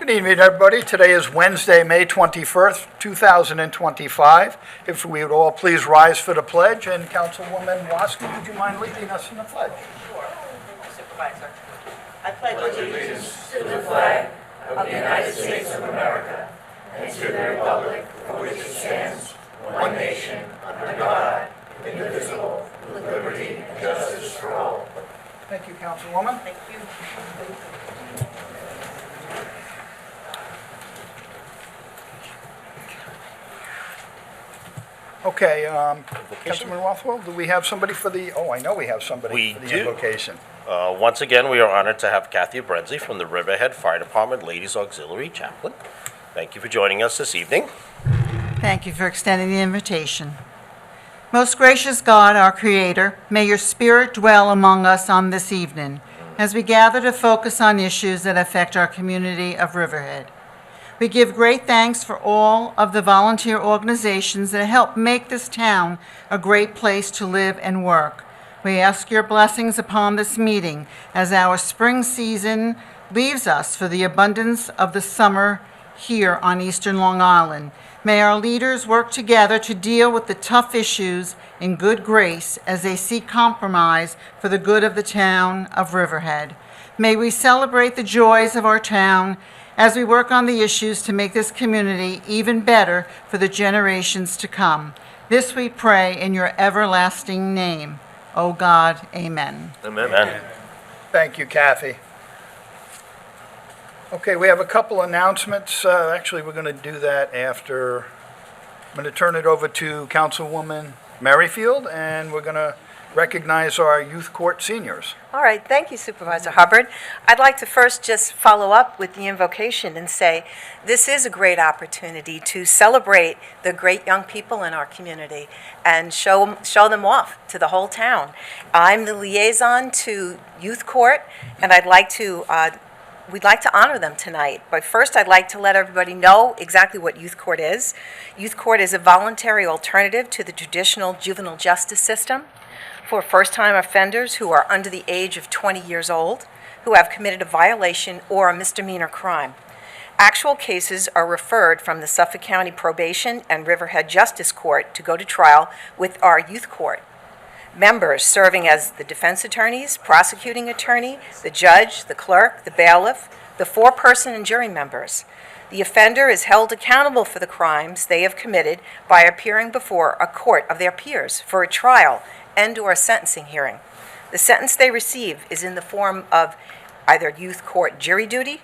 Good evening, everybody. Today is Wednesday, May 21st, 2025. If we would all please rise for the pledge, and Councilwoman Waski, would you mind leading us in the pledge? Sure. Supervisor. I pledge allegiance to the flag of the United States of America and to the republic for which it stands, one nation, under God, indivisible, with liberty and justice for all. Thank you, Councilwoman. Thank you. Okay, Councilman Rothwell, do we have somebody for the, I know we have somebody We for the do. invocation. Once again, we are honored to have Berezny from the Riverhead Fire Department Ladies Auxiliary Chaplain. Thank you for joining us this evening. Thank you for extending the invitation. Most gracious God, our Creator, may your Spirit dwell among us on this evening as we gather to focus on issues that affect our community of Riverhead. We give great thanks for all of the volunteer organizations that help make this town a great place to live and work. We ask your blessings upon this meeting as our spring season leaves us for the abundance of the summer here on Eastern Long Island. May our leaders work together to deal with the tough issues in good grace as they seek compromise for the good of the town of Riverhead. May we celebrate the joys of our town as we work on the issues to make this community even better for the generations to come. This we pray in your everlasting name. O God, amen. Amen. Thank you, Kathy. Okay, we have a couple announcements. Actually, we're going to do that after. I'm going to turn it over to Councilwoman Merrifield, and we're going to recognize our youth court seniors. All right, thank you, Supervisor Hubbard. I'd like to first just follow up with the invocation and say this is a great opportunity to celebrate the great young people in our community and show them off to the whole town. I'm the liaison to youth court, and we'd like to honor them tonight. But first, I'd like to let everybody know exactly what youth court is. Youth court is a voluntary alternative to the traditional juvenile justice system for first-time offenders who are under the age of 20 years old, who have committed a violation or a misdemeanor crime. Actual cases are referred from the Suffolk County Probation and Riverhead Justice Court to go to trial with our youth court. Members serving as the defense attorneys, prosecuting attorney, the judge, the clerk, the bailiff, the foreperson and jury members. The offender is held accountable for the crimes they have committed by appearing before a court of their peers for a trial and/or a sentencing hearing. The sentence they receive is in the form of either youth court jury duty,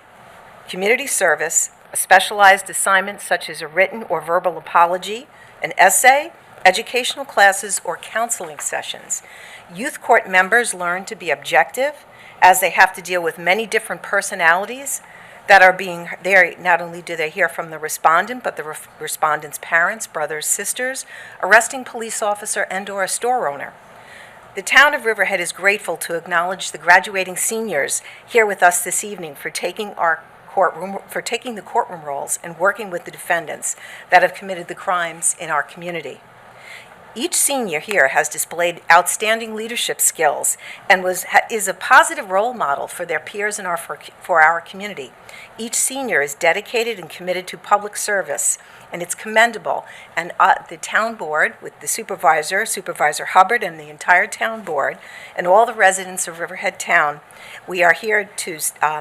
community service, a specialized assignment such as a written or verbal apology, an essay, educational classes, or counseling sessions. Youth court members learn to be objective as they have to deal with many different personalities that are being there. Not only do they hear from the respondent, but the respondent's parents, brothers, sisters, arresting police officer, and/or a store owner. The town of Riverhead is grateful to acknowledge the graduating seniors here with us this evening for taking the courtroom roles and working with the defendants that have committed the crimes in our community. Each senior here has displayed outstanding leadership skills and is a positive role model for their peers and for our community. Each senior is dedicated and committed to public service, and it's commendable. And the town board, with the Supervisor Hubbard, and the entire town board, and all the residents of Riverhead Town, we are here to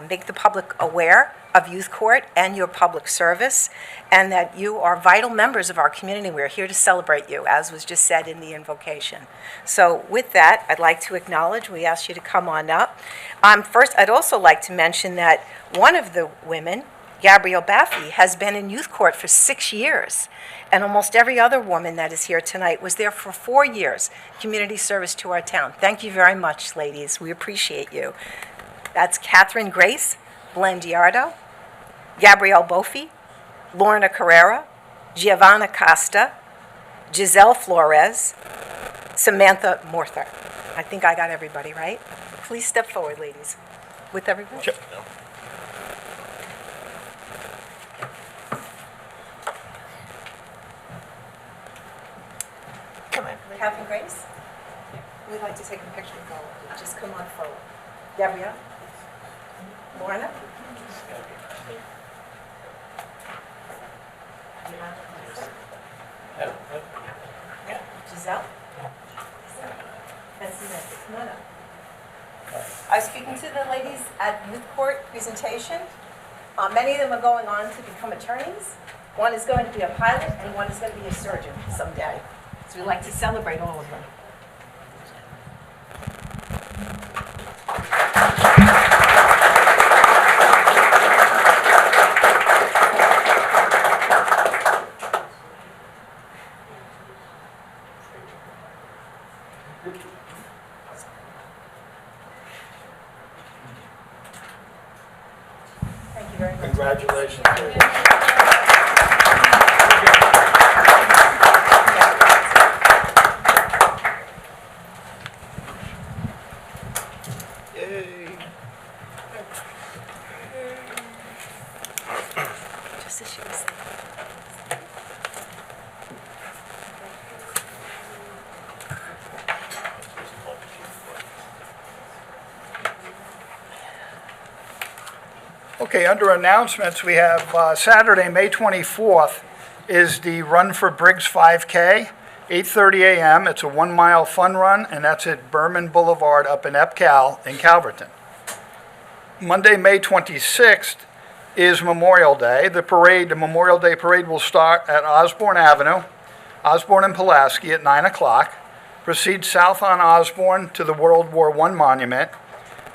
make the public aware of youth court and your public service, and that you are vital members of our community. We're here to celebrate you, as was just said in the invocation. So with that, I'd like to acknowledge, we ask you to come on up. First, I'd also like to mention that one of the women, Gabrielle, has been in youth court for 6 years, and almost every other woman that is here tonight was there for 4 years, community service to our town. Thank you very much, ladies. We appreciate you. That's KathyrynGrace, Blangiardo, Gabrielle Boffy, Lorena Correa, Giovanna Costa, Giselle Flores, Samantha Murtha. I think I got everybody right. Please step forward, ladies, with everyone. Sure. Come on, KathyrynGrace. We'd like to take a picture of you. Just come on forward. Gabrielle? Lorena? Giselle? And Samantha, come on up. I was speaking to the ladies at youth court presentation. Many of them are going on to become attorneys. One is going to be a pilot, and one is going to be a surgeon someday. So we'd like to celebrate all of them. Thank you very much. Congratulations. Yay. Just as she was saying. Okay, under announcements, we have Saturday, May 24th, is the Run for Briggs 5K, 8:30 a.m. It's a 1-mile fun run, and that's at Berman Boulevard up in EPCAL in Calverton. Monday, May 26th, is Memorial Day. The Memorial Day Parade will start at Osborne Avenue, Osborne and Pulaski at 9 o'clock, proceed south on Osborne to the World War I Monument,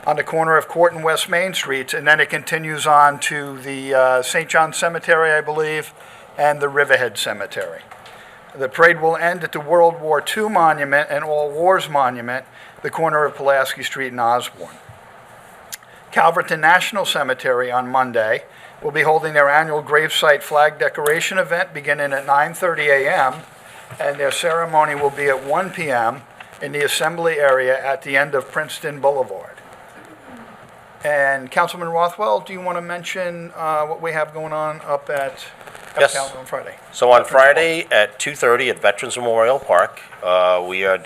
on the corner of Court and West Main Streets, and then it continues on to the St. John Cemetery, I believe, and the Riverhead Cemetery. The parade will end at the World War II Monument and All Wars Monument, the corner of Pulaski Street and Osborne. Calverton National Cemetery on Monday will be holding their annual gravesite flag decoration event beginning at 9:30 a.m., and their ceremony will be at 1 p.m. in the assembly area at the end of Princeton Boulevard. And Councilman Rothwell, do you want to mention what we have going on up at Yes. EPCAL on Friday? So on Friday at 2:30 at Veterans Memorial Park, we are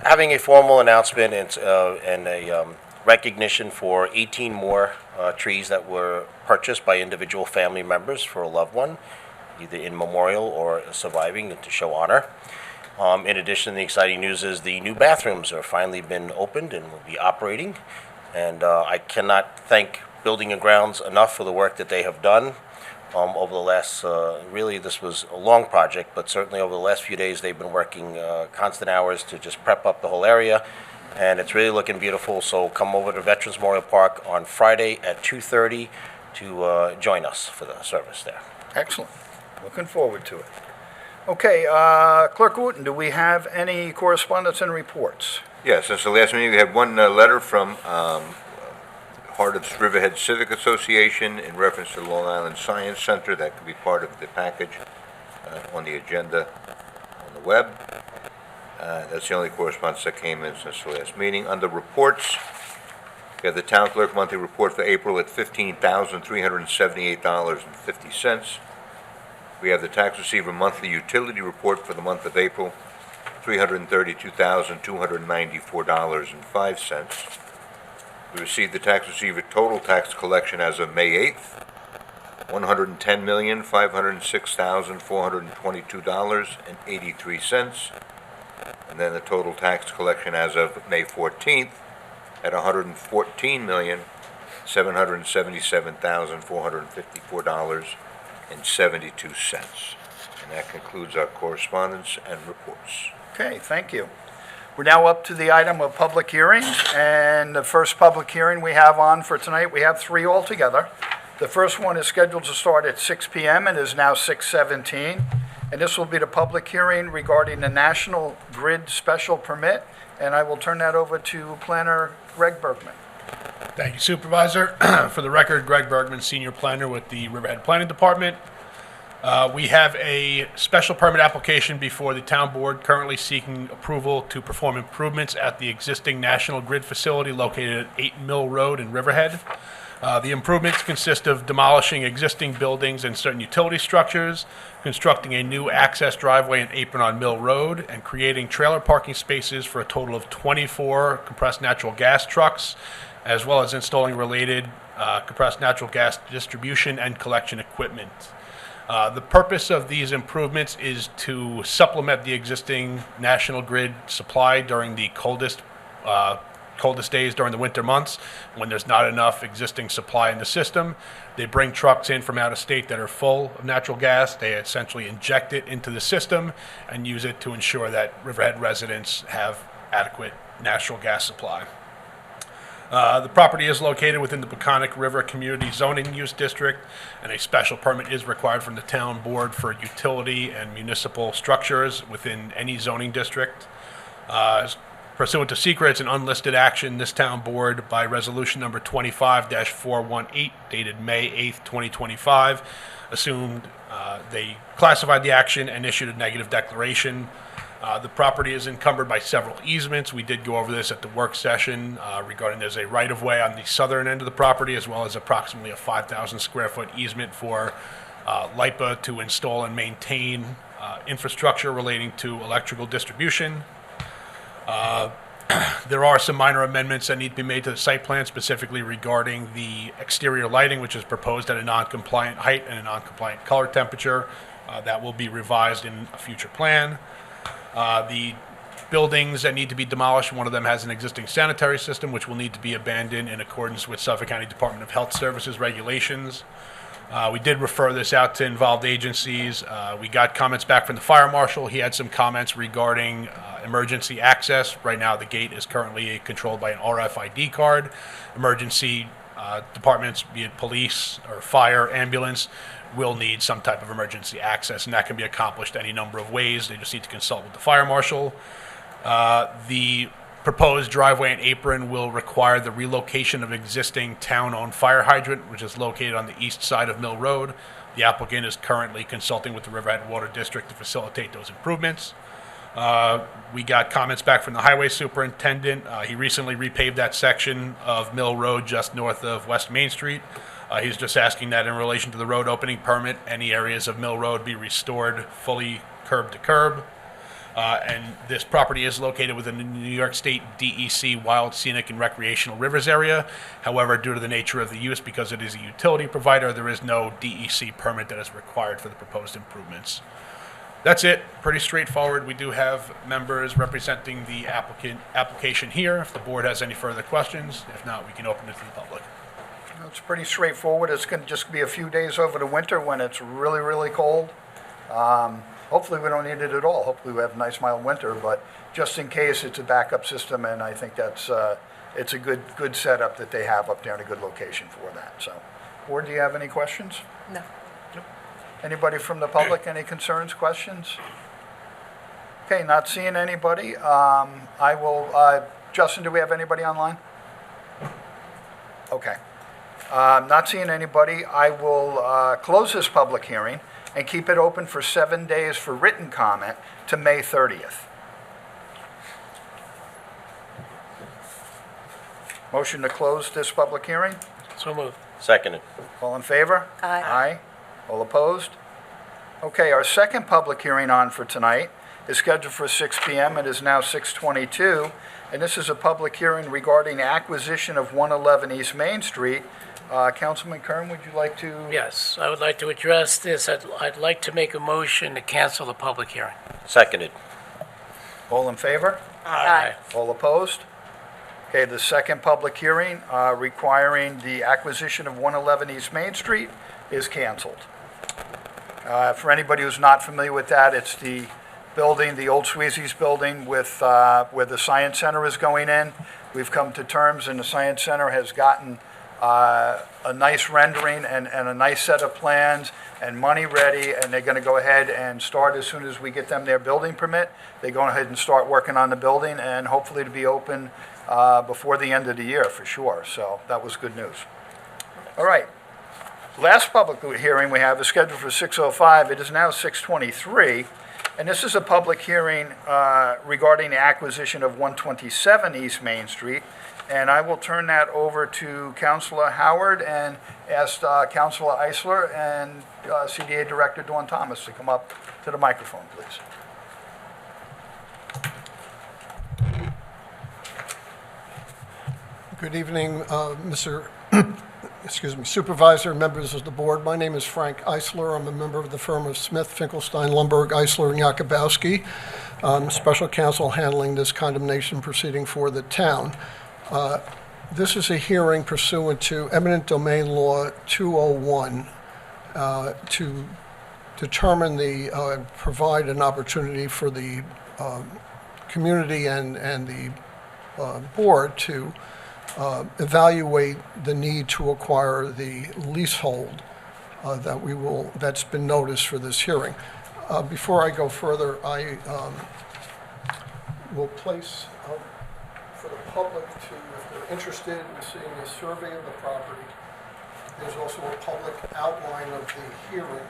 having a formal announcement and a recognition for 18 more trees that were purchased by individual family members for a loved one, either in memorial or surviving, to show honor. In addition, the exciting news is the new bathrooms are finally been opened and will be operating. And I cannot thank Building and Grounds enough for the work that they have done over the last, really this was a long project, but certainly over the last few days they've been working constant hours to just prep up the whole area. And it's really looking beautiful, so come over to Veterans Memorial Park on Friday at 2:30 to join us for the service there. Excellent. Looking forward to it. Okay, Clerk Wooten, do we have any correspondence and reports? Yes, since the last meeting, we had one letter from Heart of Riverhead Civic Association in reference to the Long Island Science Center. That could be part of the package on the agenda on the web. That's the only correspondence that came in since the last meeting. Under reports, we have the Town Clerk monthly report for April at $15,378.50. We have the tax receiver monthly utility report for the month of April, $332,294.05. We received the tax receiver total tax collection as of May 8th, $110,506,422.83. And then the total tax collection as of May 14th at $114,777,454.72. And that concludes our correspondence and reports. Okay, thank you. We're now up to the item of public hearings, and the first public hearing we have on for tonight, we have 3 altogether. The first one is scheduled to start at 6 p.m. and is now 6:17. And this will be the public hearing regarding the National Grid Special Permit, and I will turn that over to Planner Greg Bergman. Thank you, Supervisor. For the record, Greg Bergman, Senior Planner with the Riverhead Planning Department. We have a special permit application before the Town Board currently seeking approval to perform improvements at the existing National Grid facility located at 8 Mill Road in Riverhead. The improvements consist of demolishing existing buildings and certain utility structures, constructing a new access driveway and apron on Mill Road, and creating trailer parking spaces for a total of 24 compressed natural gas trucks, as well as installing related compressed natural gas distribution and collection equipment. The purpose of these improvements is to supplement the existing national grid supply during the coldest days during the winter months when there's not enough existing supply in the system. They bring trucks in from out of state that are full of natural gas. They essentially inject it into the system and use it to ensure that Riverhead residents have adequate natural gas supply. The property is located within the Peconic River Community Zoning Use District, and a special permit is required from the town board for utility and municipal structures within any zoning district. Pursuant to secrets and unlisted action, this town board, by resolution number 25-418, dated May 8th, 2025, assumed they classified the action and issued a negative declaration. The property is encumbered by several easements. We did go over this at the work session regarding there's a right-of-way on the southern end of the property, as well as approximately a 5,000 square foot easement for LIPA to install and maintain infrastructure relating to electrical distribution. There are some minor amendments that need to be made to the site plan, specifically regarding the exterior lighting, which is proposed at a non-compliant height and a non-compliant color temperature. That will be revised in a future plan. The buildings that need to be demolished, one of them has an existing sanitary system, which will need to be abandoned in accordance with Suffolk County Department of Health Services regulations. We did refer this out to involved agencies. We got comments back from the fire marshal. He had some comments regarding emergency access. Right now, the gate is currently controlled by an RFID card. Emergency departments, be it police or fire, ambulance, will need some type of emergency access, and that can be accomplished any number of ways. They just need to consult with the fire marshal. The proposed driveway and apron will require the relocation of existing town-owned fire hydrant, which is located on the east side of Mill Road. The applicant is currently consulting with the Riverhead Water District to facilitate those improvements. We got comments back from the highway superintendent. He recently repaved that section of Mill Road just north of West Main Street. He's just asking that in relation to the road opening permit, any areas of Mill Road be restored fully curb to curb. And this property is located within the New York State DEC Wild, Scenic, and Recreational Rivers area. However, due to the nature of the use, because it is a utility provider, there is no DEC permit that is required for the proposed improvements. That's it. Pretty straightforward. We do have members representing the application here. If the board has any further questions, if not, we can open it to the public. It's pretty straightforward. It's going to just be a few days over the winter when it's really, really cold. Hopefully we don't need it at all. Hopefully we have a nice mild winter, but just in case, it's a backup system, and I think that's it's a good setup that they have up there and a good location for that. So, board, do you have any questions? No. Anybody from the public, any concerns, questions? Okay, not seeing anybody. I will, Justin, do we have anybody online? Okay. Not seeing anybody. I will close this public hearing and keep it open for 7 days for written comment to May 30th. Motion to close this public hearing? So moved. Seconded. All in favor? Aye. Aye. All opposed? Okay, our second public hearing on for tonight is scheduled for 6 p.m. It is now 6:22, and this is a public hearing regarding acquisition of 111 East Main Street. Councilman Kern, would you like to? Yes, I would like to address this. I'd like to make a motion to cancel the public hearing. Seconded. All in favor? Aye. All opposed? Okay, the second public hearing requiring the acquisition of 111 East Main Street is canceled. For anybody who's not familiar with that, it's the building, the old Sweezy's building with where the Science Center is going in. We've come to terms, and the Science Center has gotten a nice rendering and a nice set of plans and money ready, and they're going to go ahead and start as soon as we get them their building permit. They go ahead and start working on the building, and hopefully to be open before the end of the year for sure. So that was good news. All right. Last public hearing we have is scheduled for 6:05. It is now 6:23, and this is a public hearing regarding the acquisition of 127 East Main Street. And I will turn that over to Councilor Howard and ask Councilor Eisler and CDA Director Dawn Thomas to come up to the microphone, please. Good evening, Mr. Supervisor, members of the board. My name is Frank Eisler. I'm a member of the firm of Smith, Finkelstein, Lumberg, Eisler, and Yakubowski. Special counsel handling this condemnation proceeding for the town. This is a hearing pursuant to eminent domain law 201 to determine provide an opportunity for the community and the board to evaluate the need to acquire the leasehold that's been noticed for this hearing. Before I go further, I will place for the public to, if they're interested in seeing a survey of the property, there's also a public outline of the hearing.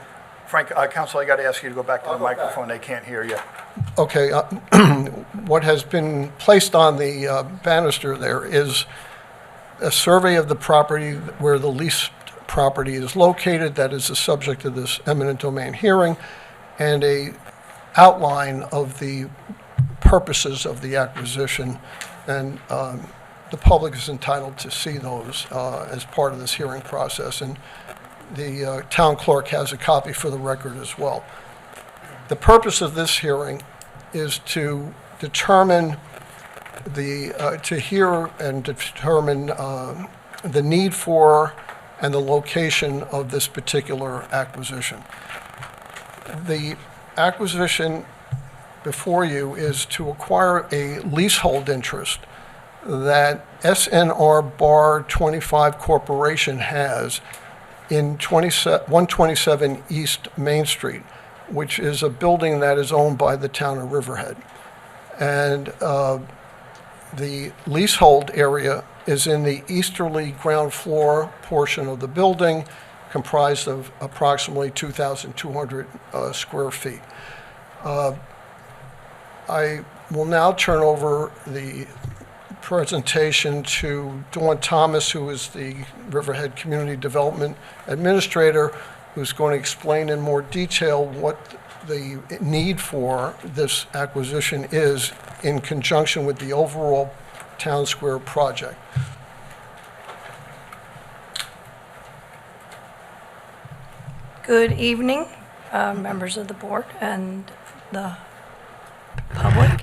Frank, counsel, I got to ask you to go back to the I'll go back. microphone. They can't hear you. Okay, what has been placed on the banister there is a survey of the property where the leased property is located, that is the subject of this eminent domain hearing, and a outline of the purposes of the acquisition, and the public is entitled to see those as part of this hearing process, and the town clerk has a copy for the record as well. The purpose of this hearing is to determine to hear and determine the need for and the location of this particular acquisition. The acquisition before you is to acquire a leasehold interest that SNR Bar 25 Corporation has in 127 East Main Street, which is a building that is owned by the town of Riverhead. And the leasehold area is in the easterly ground floor portion of the building, comprised of approximately 2,200 square feet. I will now turn over the presentation to Dawn Thomas, who is the Riverhead Community Development Administrator, who's going to explain in more detail what the need for this acquisition is in conjunction with the overall Town Square project. Good evening, members of the board and the public.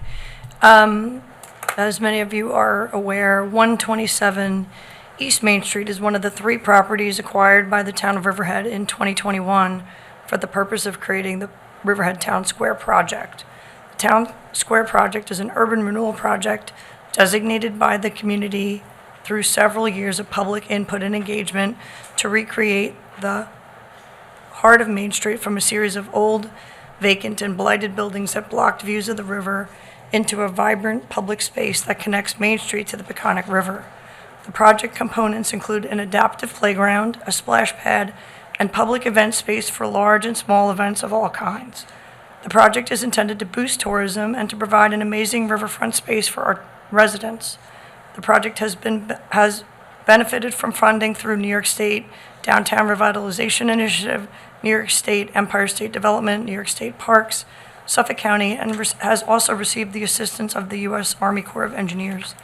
As many of you are aware, 127 East Main Street is one of the 3 properties acquired by the town of Riverhead in 2021 for the purpose of creating the Riverhead Town Square project. The Town Square project is an urban renewal project designated by the community through several years of public input and engagement to recreate the heart of Main Street from a series of old, vacant, and blighted buildings that blocked views of the river into a vibrant public space that connects Main Street to the Peconic River. The project components include an adaptive playground, a splash pad, and public event space for large and small events of all kinds. The project is intended to boost tourism and to provide an amazing riverfront space for our residents. The project has benefited from funding through New York State Downtown Revitalization Initiative, New York State Empire State Development, New York State Parks, Suffolk County, and has also received the assistance of the U.S. Army Corps of Engineers.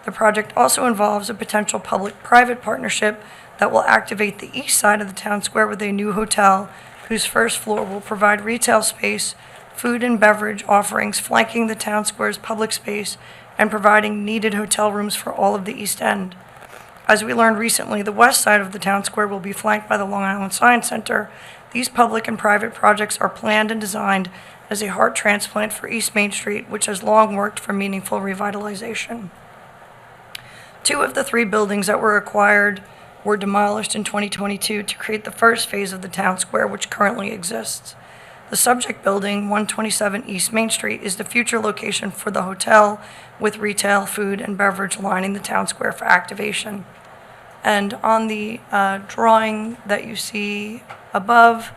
The project also involves a potential public-private partnership that will activate the east side of the town square with a new hotel whose first floor will provide retail space, food and beverage offerings flanking the town square's public space, and providing needed hotel rooms for all of the East End. As we learned recently, the west side of the town square will be flanked by the Long Island Science Center. These public and private projects are planned and designed as a heart transplant for East Main Street, which has long worked for meaningful revitalization. 2 of the 3 buildings that were acquired were demolished in 2022 to create the first phase of the town square, which currently exists. The subject building, 127 East Main Street, is the future location for the hotel, with retail, food, and beverage lining the town square for activation. And on the drawing that you see above,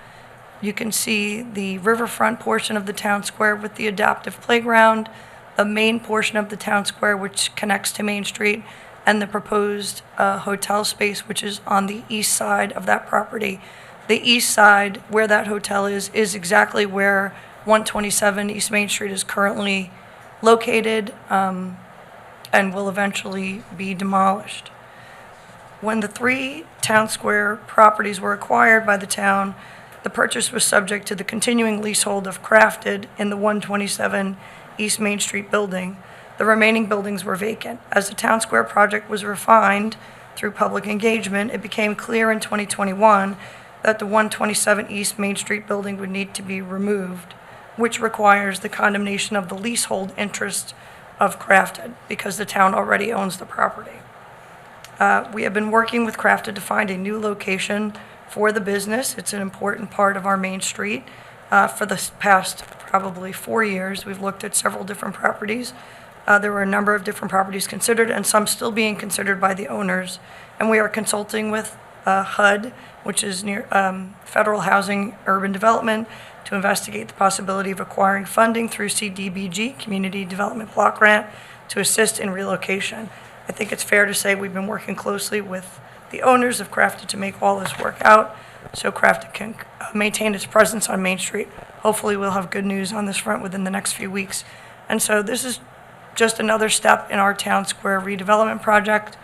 you can see the riverfront portion of the town square with the adaptive playground, the main portion of the town square which connects to Main Street, and the proposed hotel space, which is on the east side of that property. The east side, where that hotel is exactly where 127 East Main Street is currently located and will eventually be demolished. When the 3 town square properties were acquired by the town, the purchase was subject to the continuing leasehold of Crafted in the 127 East Main Street building. The remaining buildings were vacant. As the town square project was refined through public engagement, it became clear in 2021 that the 127 East Main Street building would need to be removed, which requires the condemnation of the leasehold interest of Crafted, because the town already owns the property. We have been working with Crafted to find a new location for the business. It's an important part of our main street. For the past probably 4 years, we've looked at several different properties. There were a number of different properties considered, and some still being considered by the owners. And we are consulting with HUD, which is near Federal Housing Urban Development, to investigate the possibility of acquiring funding through CDBG, Community Development Block Grant, to assist in relocation. I think it's fair to say we've been working closely with the owners of Crafted to make all this work out, so Crafted can maintain its presence on Main Street. Hopefully, we'll have good news on this front within the next few weeks. And so this is just another step in our town square redevelopment project.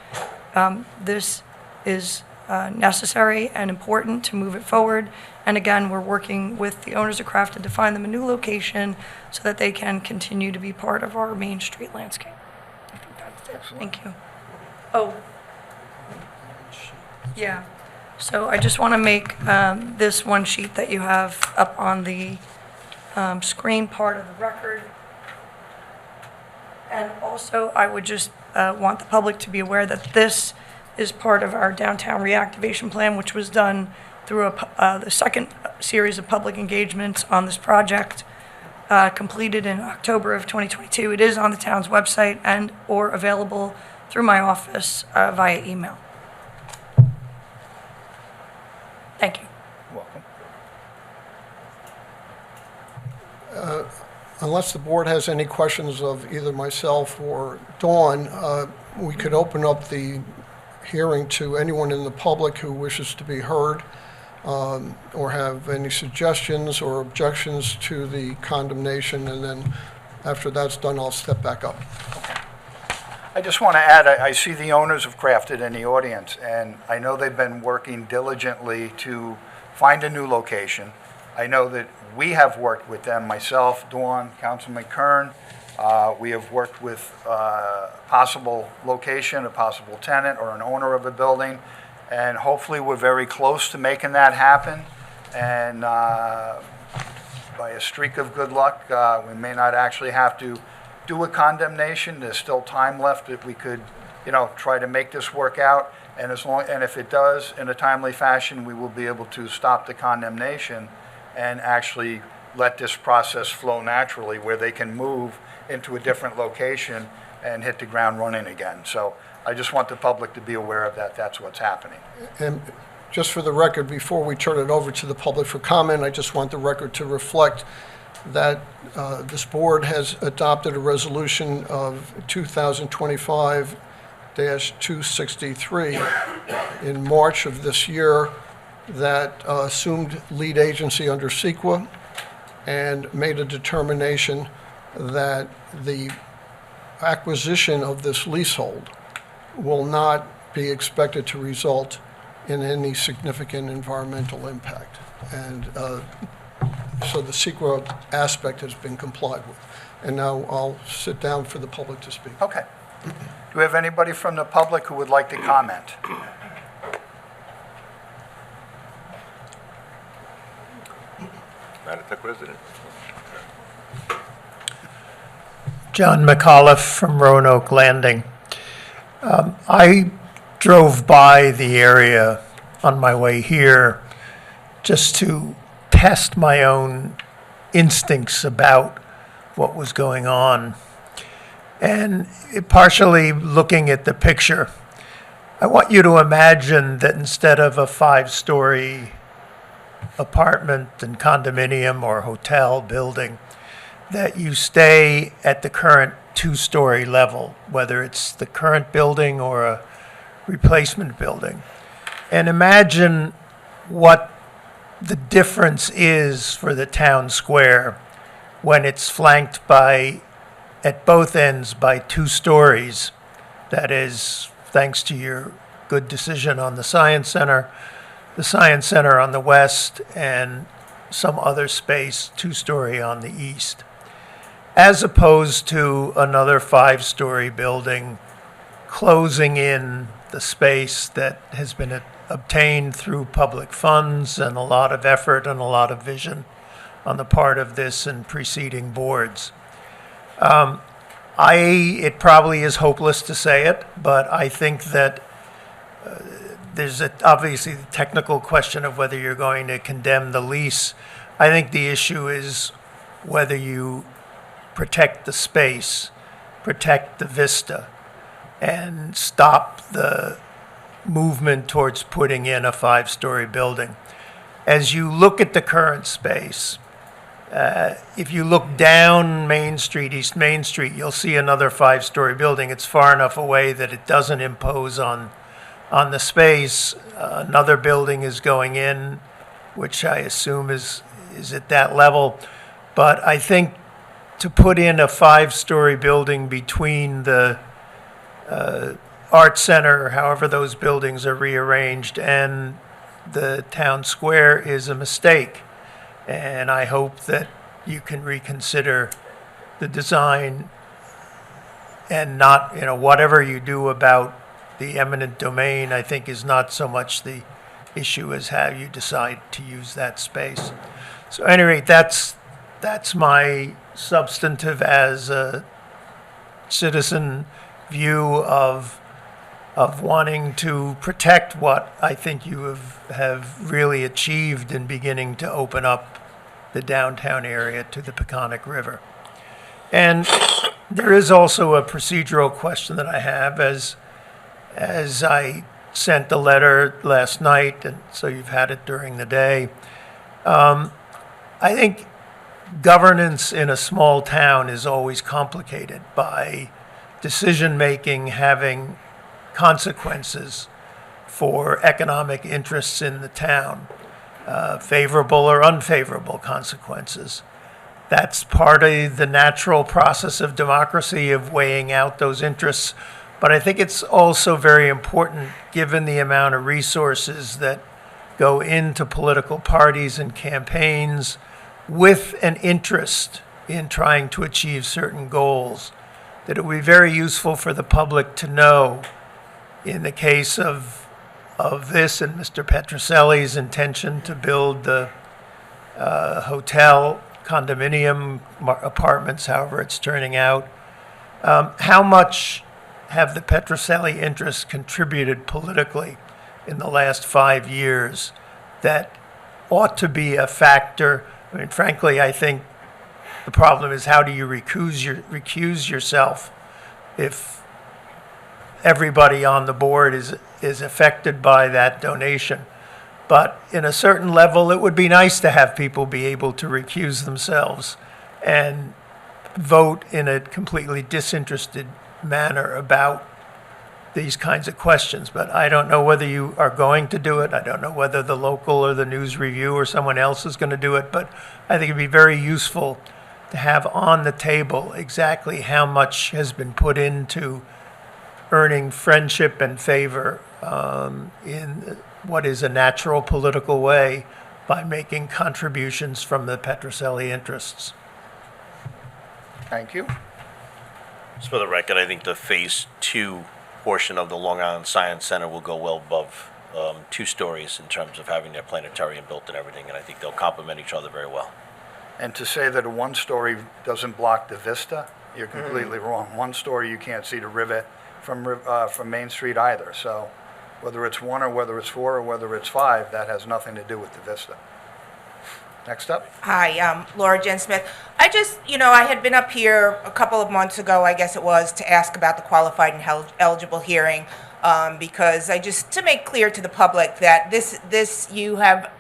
This is necessary and important to move it forward. And again, we're working with the owners of Crafted to find them a new location so that they can continue to be part of our Main Street landscape. I think that's it. Thank you. Oh. Yeah. So I just want to make this one sheet that you have up on the screen part of the record. And also, I would just want the public to be aware that this is part of our downtown reactivation plan, which was done through the second series of public engagements on this project, completed in October of 2022. It is on the town's website and or available through my office via email. Thank you. Welcome. Unless the board has any questions of either myself or Dawn, we could open up the hearing to anyone in the public who wishes to be heard or have any suggestions or objections to the condemnation, and then after that's done, I'll step back up. I just want to add, I see the owners of Crafted in the audience, and I know they've been working diligently to find a new location. I know that we have worked with them, myself, Dawn, Councilman Kern. We have worked with a possible location, a possible tenant, or an owner of a building, and hopefully we're very close to making that happen. And by a streak of good luck, we may not actually have to do a condemnation. There's still time left that we could, try to make this work out. And if it does in a timely fashion, we will be able to stop the condemnation and actually let this process flow naturally, where they can move into a different location and hit the ground running again. So I just want the public to be aware of that. That's what's happening. And just for the record, before we turn it over to the public for comment, I just want the record to reflect that this board has adopted a resolution of 2025-263 in March of this year that assumed lead agency under CEQA and made a determination that the acquisition of this leasehold will not be expected to result in any significant environmental impact. And so the CEQA aspect has been complied with. And now I'll sit down for the public to speak. Okay. Do we have anybody from the public who would like to comment? Matatuck resident. John McAuliffe from Roanoke Landing. I drove by the area on my way here just to test my own instincts about what was going on. And partially looking at the picture, I want you to imagine that instead of a 5-story apartment and condominium or hotel building, that you stay at the current 2-story level, whether it's the current building or a replacement building. And imagine what the difference is for the town square when it's flanked by, at both ends, by 2 stories. That is, thanks to your good decision on the Science Center on the west, and some other space, two-story on the east, as opposed to another five-story building closing in the space that has been obtained through public funds and a lot of effort and a lot of vision on the part of this and preceding boards. It probably is hopeless to say it, but I think that there's obviously the technical question of whether you're going to condemn the lease. I think the issue is whether you protect the space, protect the vista, and stop the movement towards putting in a five-story building. As you look at the current space, if you look down Main Street, East Main Street, you'll see another five-story building. It's far enough away that it doesn't impose on the space. Another building is going in, which I assume is at that level. But I think to put in a five-story building between the Art Center, however those buildings are rearranged, and the town square is a mistake. And I hope that you can reconsider the design and not, whatever you do about the eminent domain, I think is not so much the issue as how you decide to use that space. So at any rate, that's my substantive as a citizen view of wanting to protect what I think you have really achieved in beginning to open up the downtown area to the Peconic River. And there is also a procedural question that I have as I sent a letter last night, and so you've had it during the day. I think governance in a small town is always complicated by decision-making having consequences for economic interests in the town, favorable or unfavorable consequences. That's part of the natural process of democracy, of weighing out those interests. But I think it's also very important, given the amount of resources that go into political parties and campaigns with an interest in trying to achieve certain goals, that it would be very useful for the public to know, in the case of this and Mr. Petroselli's intention to build the hotel, condominium apartments, however it's turning out, how much have the Petroselli interests contributed politically in the last 5 years that ought to be a factor? I mean, frankly, I think the problem is, how do you recuse yourself if everybody on the board is affected by that donation? But in a certain level, it would be nice to have people be able to recuse themselves and vote in a completely disinterested manner about these kinds of questions. But I don't know whether you are going to do it. I don't know whether the local or the News Review or someone else is going to do it. But I think it'd be very useful to have on the table exactly how much has been put into earning friendship and favor in what is a natural political way by making contributions from the Petroselli interests. Thank you. Just for the record, I think the Phase 2 portion of the Long Island Science Center will go well above 2 stories in terms of having their planetarium built and everything, and I think they'll complement each other very well. And to say that a one-story doesn't block the vista, you're completely wrong. One story, you can't see the river from Main Street either. So whether it's 1 or whether it's 4 or whether it's 5, that has nothing to do with the vista. Next up. Hi, Laura Jen Smith. I just, I had been up here a couple of months ago, I guess it was, to ask about the qualified and eligible hearing, because to make clear to the public that this you have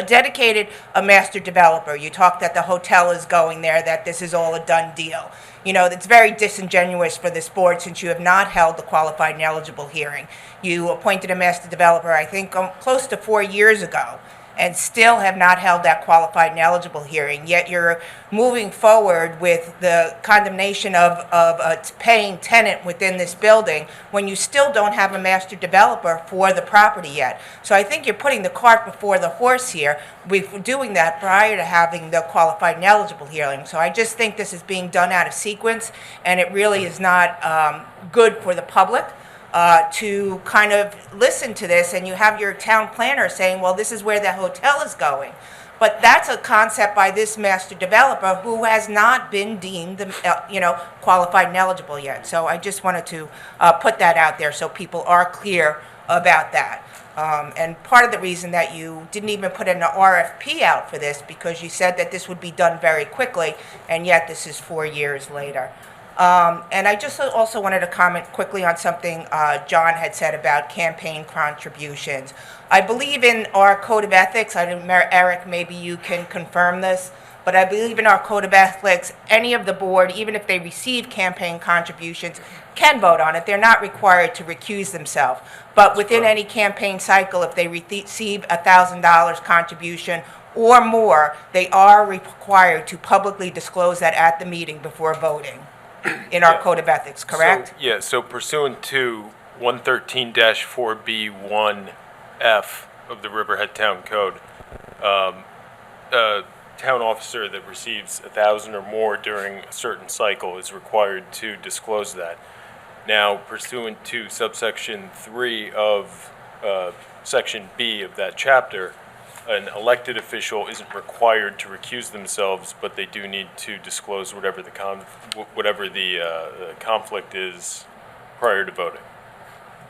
dedicated a master developer. You talked that the hotel is going there, that this is all a done deal. It's very disingenuous for this board, since you have not held the qualified and eligible hearing. You appointed a master developer, I think, close to 4 years ago. and still have not held that qualified and eligible hearing, yet you're moving forward with the condemnation of a paying tenant within this building when you still don't have a master developer for the property yet. So I think you're putting the cart before the horse here with doing that prior to having the qualified and eligible hearing. So I just think this is being done out of sequence, and it really is not good for the public to kind of listen to this, and you have your town planner saying, well, this is where the hotel is going. But that's a concept by this master developer who has not been deemed, qualified and eligible yet. So I just wanted to put that out there so people are clear about that. And part of the reason that you didn't even put an RFP out for this, because you said that this would be done very quickly, and yet this is 4 years later. And I just also wanted to comment quickly on something John had said about campaign contributions. I believe in our code of ethics, I don't know, Eric, maybe you can confirm this, but I believe in our code of ethics, any of the board, even if they receive campaign contributions, can vote on it. They're not required to recuse themselves. But within any campaign cycle, if they receive $1,000 contribution or more, they are required to publicly disclose that at the meeting before voting in our code of ethics, correct? So pursuant to 113-4B1F of the Riverhead Town Code, a town officer that receives 1,000 or more during a certain cycle is required to disclose that. Now, pursuant to subsection 3 of section B of that chapter, an elected official isn't required to recuse themselves, but they do need to disclose whatever the conflict is prior to voting.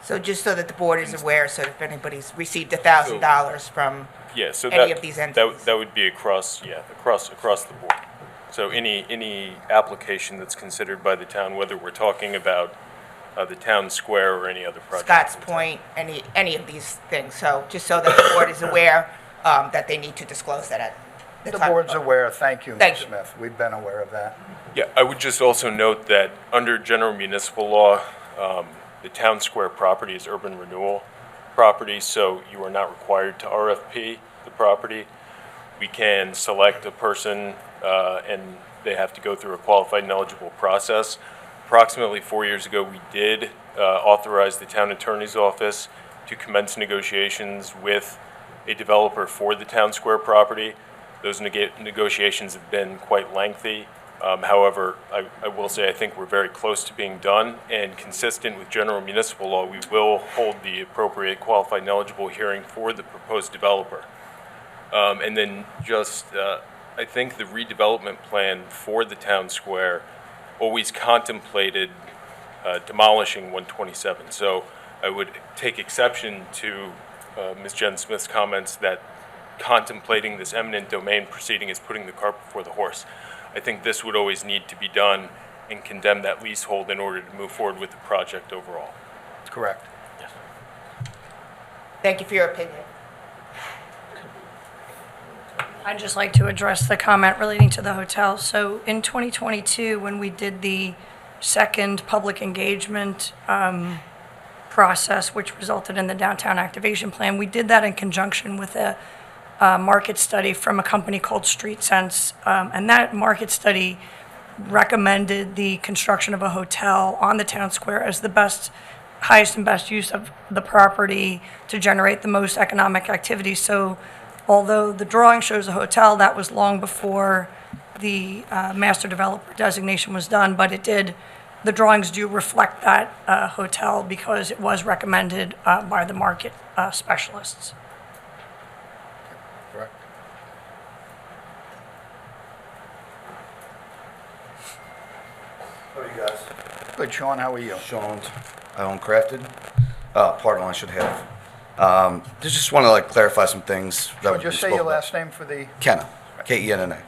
So just so that the board is aware, so if anybody's received $1,000 from So any of these entities. that would be across the board. So any application that's considered by the town, whether we're talking about the town square or any other project. Scott's Point, any of these things. So just so that the board is aware that they need to disclose that at the The time. board's aware. Thank you, Thank Ms. you. Smith. We've been aware of that. Yeah, I would just also note that under general municipal law, the town square property is urban renewal property, so you are not required to RFP the property. We can select a person, and they have to go through a qualified and eligible process. Approximately 4 years ago, we did authorize the town attorney's office to commence negotiations with a developer for the town square property. Those negotiations have been quite lengthy. However, I will say I think we're very close to being done, and consistent with general municipal law, we will hold the appropriate qualified and eligible hearing for the proposed developer. And then just, I think the redevelopment plan for the town square always contemplated demolishing 127. So I would take exception to Ms. Jen Smith's comments that contemplating this eminent domain proceeding is putting the cart before the horse. I think this would always need to be done and condemn that leasehold in order to move forward with the project overall. Correct. Thank you for your opinion. I'd just like to address the comment relating to the hotel. So in 2022, when we did the second public engagement process, which resulted in the downtown activation plan, we did that in conjunction with a market study from a company called Street Sense. And that market study recommended the construction of a hotel on the town square as the highest and best use of the property to generate the most economic activity. So although the drawing shows a hotel, that was long before the master developer designation was done, but the drawings do reflect that hotel because it was recommended by the market specialists. Correct. How are you guys? Good, Sean, how are you? Sean, I own Crafted. Pardon, I should have. Just want to clarify some things. So just say your last name for the... Kenna, Kenna.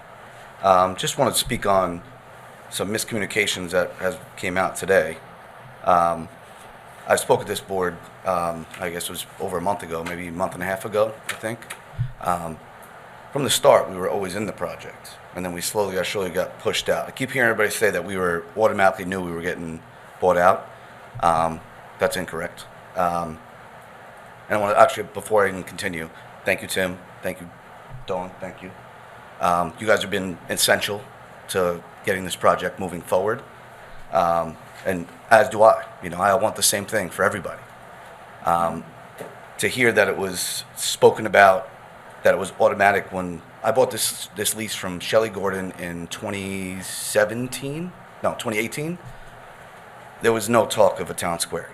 Just wanted to speak on some miscommunications that came out today. I spoke at this board, I guess it was over a month ago, maybe a month and a half ago, I think. From the start, we were always in the project, and then we slowly got pushed out. I keep hearing everybody say that we were automatically knew we were getting bought out. That's incorrect. And I want to actually, before I even continue, Thank you, Tim. Thank you, Dawn. Thank you. You guys have been essential to getting this project moving forward. And as do I. You know, I want the same thing for everybody. To hear that it was spoken about, that it was automatic when I bought this lease from Shelley Gordon in 2018, there was no talk of a town square.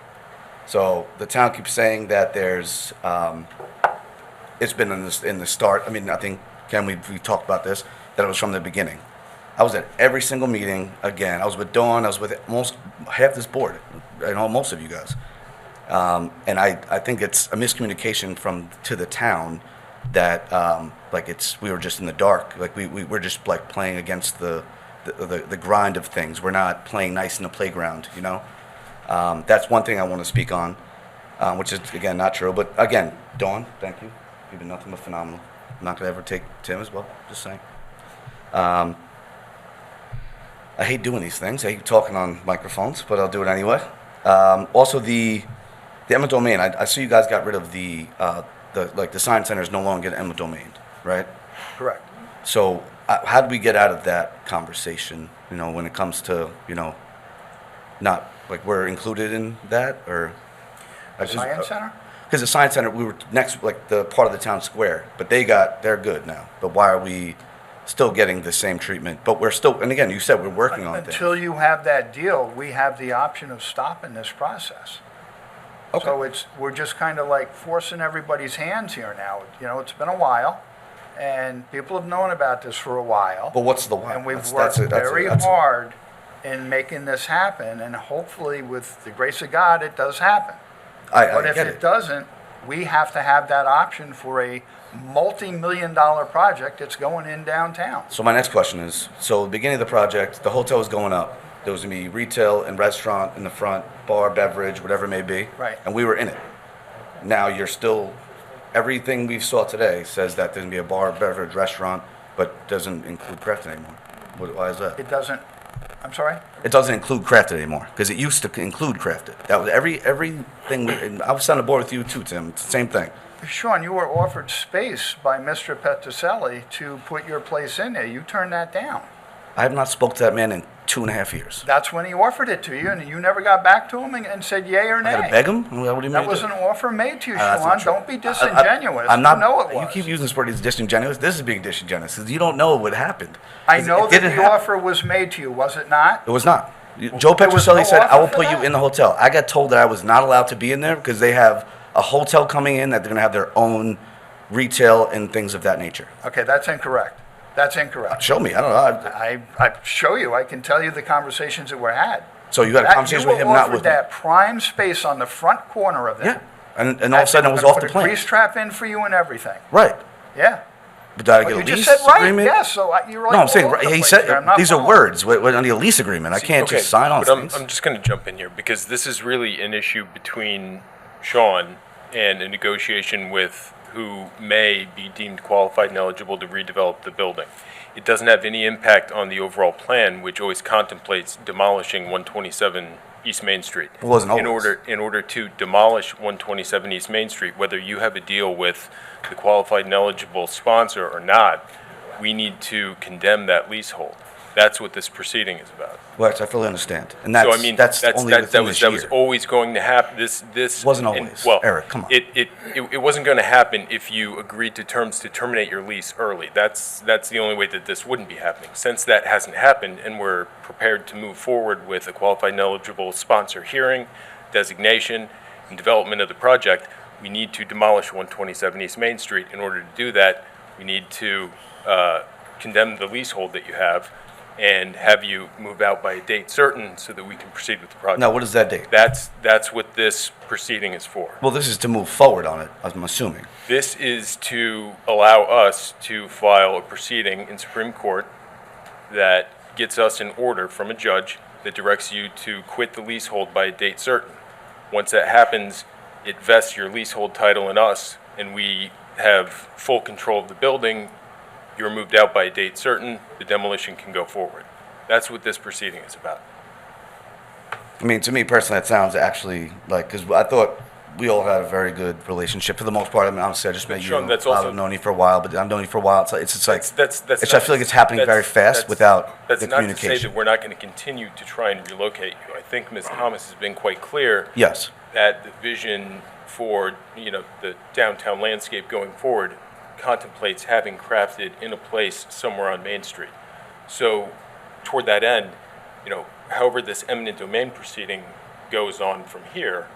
So the town keeps saying that there's, it's been in the start. I mean, I think, Ken, we talked about this, that it was from the beginning. I was at every single meeting. Again, I was with Dawn. I was with most half this board, and most of you guys. And I think it's a miscommunication to the town that we were just in the dark. Like we're just like playing against the grind of things. We're not playing nice in the playground. You know, that's one thing I want to speak on, which is again not true. But again, Dawn, thank you. You've been nothing but phenomenal. I'm not gonna ever take Tim as well. Just saying. I hate doing these things. I hate talking on microphones, but I'll do it anyway. Also, the eminent domain. I see you guys got rid of the science center is no longer eminent domain, right? Correct. So how do we get out of that conversation? You know, when it comes to not like we're included in that or Science Center? Because the science center, we were next like the part of the town square, but they're good now. But why are we still getting the same treatment? But we're still, and again, you said we're working on things. Until you have that deal, we have the option of stopping this process. Okay. So we're just kind of like forcing everybody's hands here now. You know, it's been a while, and people have known about this for a while. But what's the why? And we've worked very hard in making this happen, and hopefully with the grace of God, it does happen. But if it doesn't, we have to have that option for a multi-million-dollar project that's going in downtown. So my next question is, so the beginning of the project, the hotel was going up. There was going to be retail and restaurant in the front, bar, beverage, whatever it may be. Right. And we were in it. Now you're still, everything we saw today says that there's going to be a bar, beverage, restaurant, but doesn't include crafting anymore. Why is that? It doesn't, I'm sorry? It doesn't include crafted anymore, because it used to include crafted. That was everything, and I was on the board with you too, Tim, it's the same thing. Sean, you were offered space by Mr. Petroselli to put your place in there. You turned that down. I have not spoke to that man in 2.5 years. That's when he offered it to you, and you never got back to him and said yay or nay. I gotta beg him? What do you mean? That was an offer made to you, That's Sean. not true. Don't be disingenuous. I'm not. You know it was. You keep using this word as disingenuous. This is being disingenuous, because you don't know what happened. I know It that didn't the happen. offer was made to you, was it not? It was not. Joe There was Petroselli no said, I will offer for put you that? in the hotel. I got told that I was not allowed to be in there because they have a hotel coming in, that they're going to have their own retail and things of that nature. Okay, that's incorrect. That's incorrect. Show me. I don't know. I show you. I can tell you the conversations that were had. So you had a conversation with him, not with me. You were offered that prime space on the front corner of Yeah. that. And all of a sudden, I was off the Put a plane. grease trap in for you and everything. Right. Yeah. But did I Well, get a you lease just said right, agreement? yes, so you're like No, I'm all saying, over the he place said, here. I'm not these are following. words. I need a lease agreement. I can't just sign on but things. I'm just going to jump in here because this is really an issue between Sean and a negotiation with who may be deemed qualified and eligible to redevelop the building. It doesn't have any impact on the overall plan, which always contemplates demolishing 127 East Main Street. It wasn't always. In order to demolish 127 East Main Street, whether you have a deal with the qualified and eligible sponsor or not, we need to condemn that leasehold. That's what this proceeding is about. Well, I fully understand. And So that's, I mean, that's only within this that was year. always going to happen. This Wasn't and- always. well, Eric, come on. It wasn't going to happen if you agreed to terms to terminate your lease early. That's the only way that this wouldn't be happening. Since that hasn't happened, and we're prepared to move forward with a qualified and eligible sponsor hearing, designation, and development of the project, we need to demolish 127 East Main Street. In order to do that, we need to condemn the leasehold that you have and have you move out by a date certain so that we can proceed with the project. Now, what is that date? That's what this proceeding is for. Well, this is to move forward on it, I'm assuming. This is to allow us to file a proceeding in Supreme Court that gets us an order from a judge that directs you to quit the leasehold by a date certain. Once that happens, it vests your leasehold title in us, and we have full control of the building. You're moved out by a date certain, the demolition can go forward. That's what this proceeding is about. I mean, to me personally, that sounds actually like, because I thought we all had a very good relationship for the most part. I mean, honestly, I just met you. Sean, that's also- I've known you for a while, but I've known you for a while. It's just like, That's I feel like it's happening very fast without the That's not to say communication. that we're not going to continue to try and relocate you. I think Ms. Thomas has been quite clear Yes. that the vision for, the downtown landscape going forward contemplates having crafted in a place somewhere on Main Street. So toward that end, however this eminent domain proceeding goes on from here,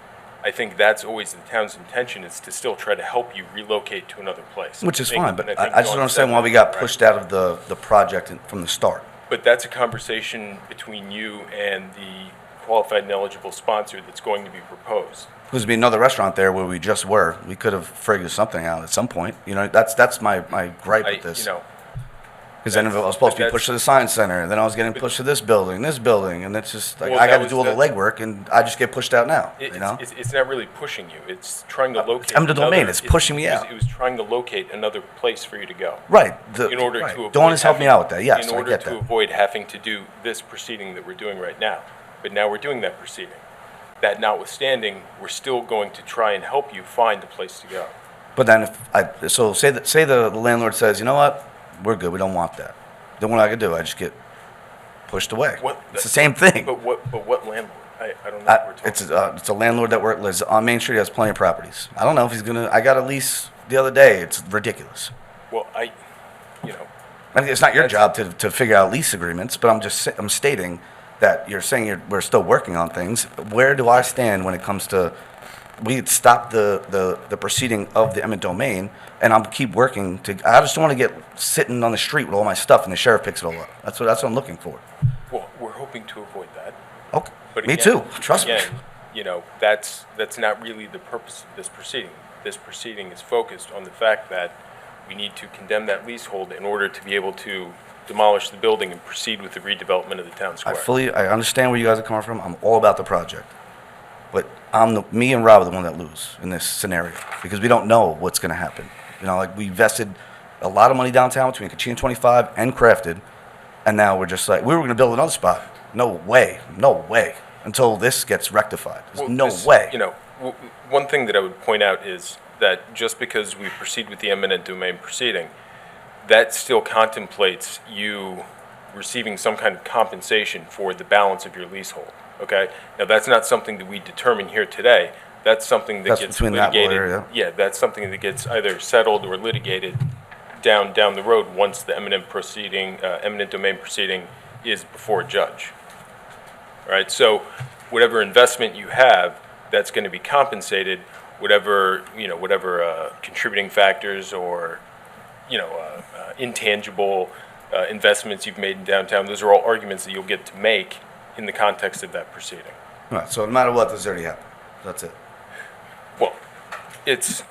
I think that's always the town's intention, is to still try to help you relocate to another place. Which is I think- fine, but and I think just Dawn don't understand said why that, we got right? pushed out of the project from the start. But that's a conversation between you and the qualified and eligible sponsor that's going to be proposed. Because there'd be another restaurant there where we just were. We could have figured something out at some point. That's my gripe with this. Because then I was supposed to be pushed to the science center, and then I was getting pushed to this building, and it's just like Well, I that got to do all the was legwork, and I just get pushed out now. It's not really pushing you. It's trying to locate. eminent domain. another- It's pushing me out. It was trying to locate another place for you to go. Right. In order right. to avoid Dawn has helped me having- out with that. Yes, In I order get to that. avoid having to do this proceeding that we're doing right now. But now we're doing that proceeding. That notwithstanding, we're still going to try and help you find a place to go. But then say the landlord says, you know what, we're good. We don't want that. Then what I could do? I just get pushed away. It's the same thing. But what landlord? I don't know what we're talking It's a landlord that lives on Main Street, has plenty of properties. I don't know if he's gonna. I got a lease the other day. It's ridiculous. Well, I mean, it's not your job to figure out lease agreements, but I'm stating that you're saying we're still working on things. Where do I stand when it comes to? We stopped the proceeding of the eminent domain, and I'm keep working to. I just don't want to get sitting on the street with all my stuff, and the sheriff picks it all up. That's what I'm looking for. Well, we're hoping to avoid that. Okay. But Me again- too. Trust me. Again, that's not really the purpose of this proceeding. This proceeding is focused on the fact that we need to condemn that leasehold in order to be able to demolish the building and proceed with the redevelopment of the town square. I understand where you guys are coming from. I'm all about the project. But me and Rob are the one that lose in this scenario because we don't know what's going to happen. We invested a lot of money downtown between Kachina 25 and Crafted, and now we're just like, we were going to build another spot. No way, until this gets rectified. There's no way. One thing that I would point out is that just because we proceed with the eminent domain proceeding, that still contemplates you receiving some kind of compensation for the balance of your leasehold. Okay? Now, that's not something that we determine here today. That's something that That's gets between that litigated. lawyer, Yeah, that's something that gets either settled or litigated down the road once the eminent domain proceeding is before a judge. All right? So whatever investment you have, that's going to be compensated. Whatever contributing factors or intangible investments you've made in downtown, those are all arguments that you'll get to make in the context of that proceeding. All right, so no matter what, this already happened. That's it. Well, it's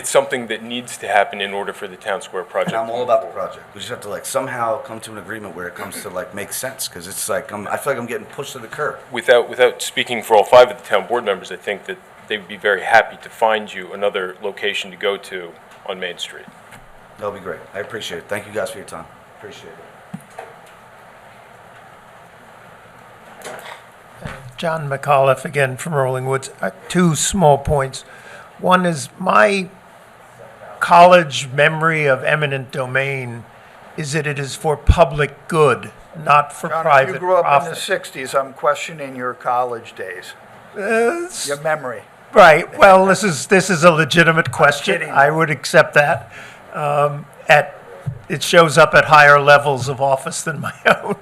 something that needs to happen in order for the town square project. And I'm all about the project. We just have to somehow come to an agreement where it comes to make sense, because it's I feel like I'm getting pushed to the curb. Without speaking for all 5 of the town board members, I think that they would be very happy to find you another location to go to on Main Street. That'll be great. I appreciate it. Thank you guys for your time. Appreciate it. John McAuliffe again from Rolling Woods. 2 small points. One is my college memory of eminent domain is that it is for public good, not for John, if private you grew up in the profit. 60s, I'm questioning your college days, your memory. Right. Well, this is a legitimate question. kidding. I would accept that. It shows up at higher levels of office than my own.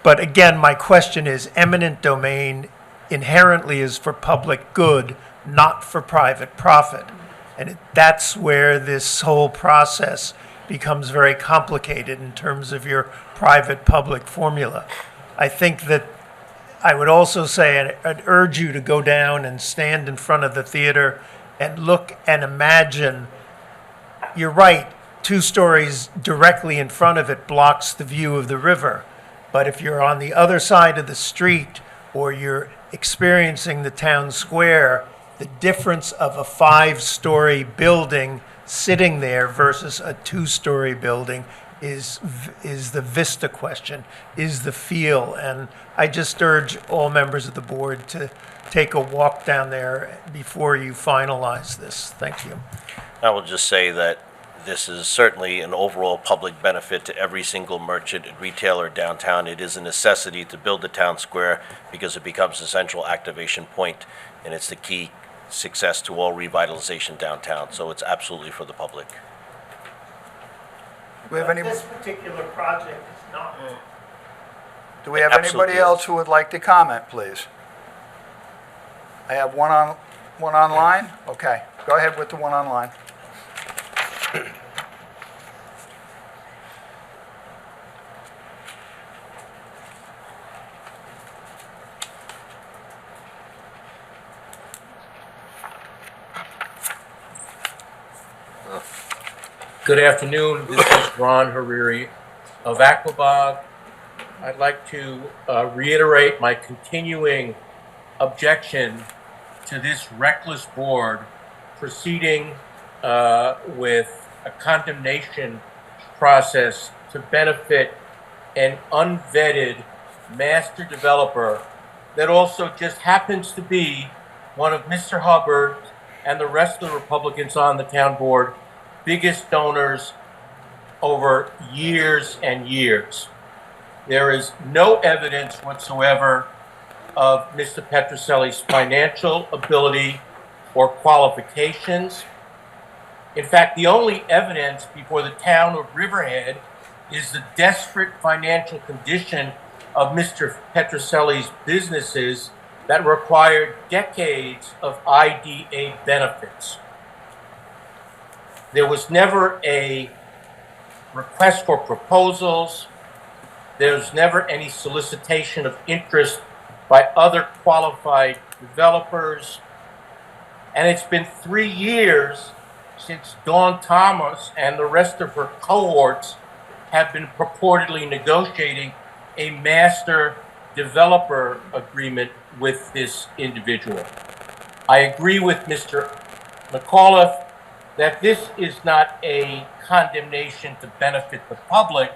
But again, my question is, eminent domain inherently is for public good, not for private profit. And that's where this whole process becomes very complicated in terms of your private-public formula. I think that I would also say I'd urge you to go down and stand in front of the theater and look and imagine. You're right, 2 stories directly in front of it blocks the view of the river. But if you're on the other side of the street or you're experiencing the town square, the difference of a 5-story building sitting there versus a 2-story building is the vista question, is the feel. And I just urge all members of the board to take a walk down there before you finalize this. Thank you. I will just say that this is certainly an overall public benefit to every single merchant and retailer downtown. It is a necessity to build the town square because it becomes a central activation point, and it's the key success to all revitalization downtown. So it's absolutely for the public. Do we have any, This particular project is not. do we have anybody Absolutely. else who would like to comment, please? I have one online? Okay, go ahead with the one online. Good afternoon. This is Ron Hariri of Aquabog. I'd like to reiterate my continuing objection to this reckless board proceeding with a condemnation process to benefit an unvetted master developer that also just happens to be one of Mr. Hubbard and the rest of the Republicans on the town board biggest donors over years and years. There is no evidence whatsoever of Mr. Petroselli's financial ability or qualifications. In fact, the only evidence before the town of Riverhead is the desperate financial condition of Mr. Petroselli's businesses that required decades of IDA benefits. There was never a request for proposals. There was never any solicitation of interest by other qualified developers. And it's been 3 years since Dawn Thomas and the rest of her cohorts have been purportedly negotiating a master developer agreement with this individual. I agree with Mr. McAuliffe that this is not a condemnation to benefit the public.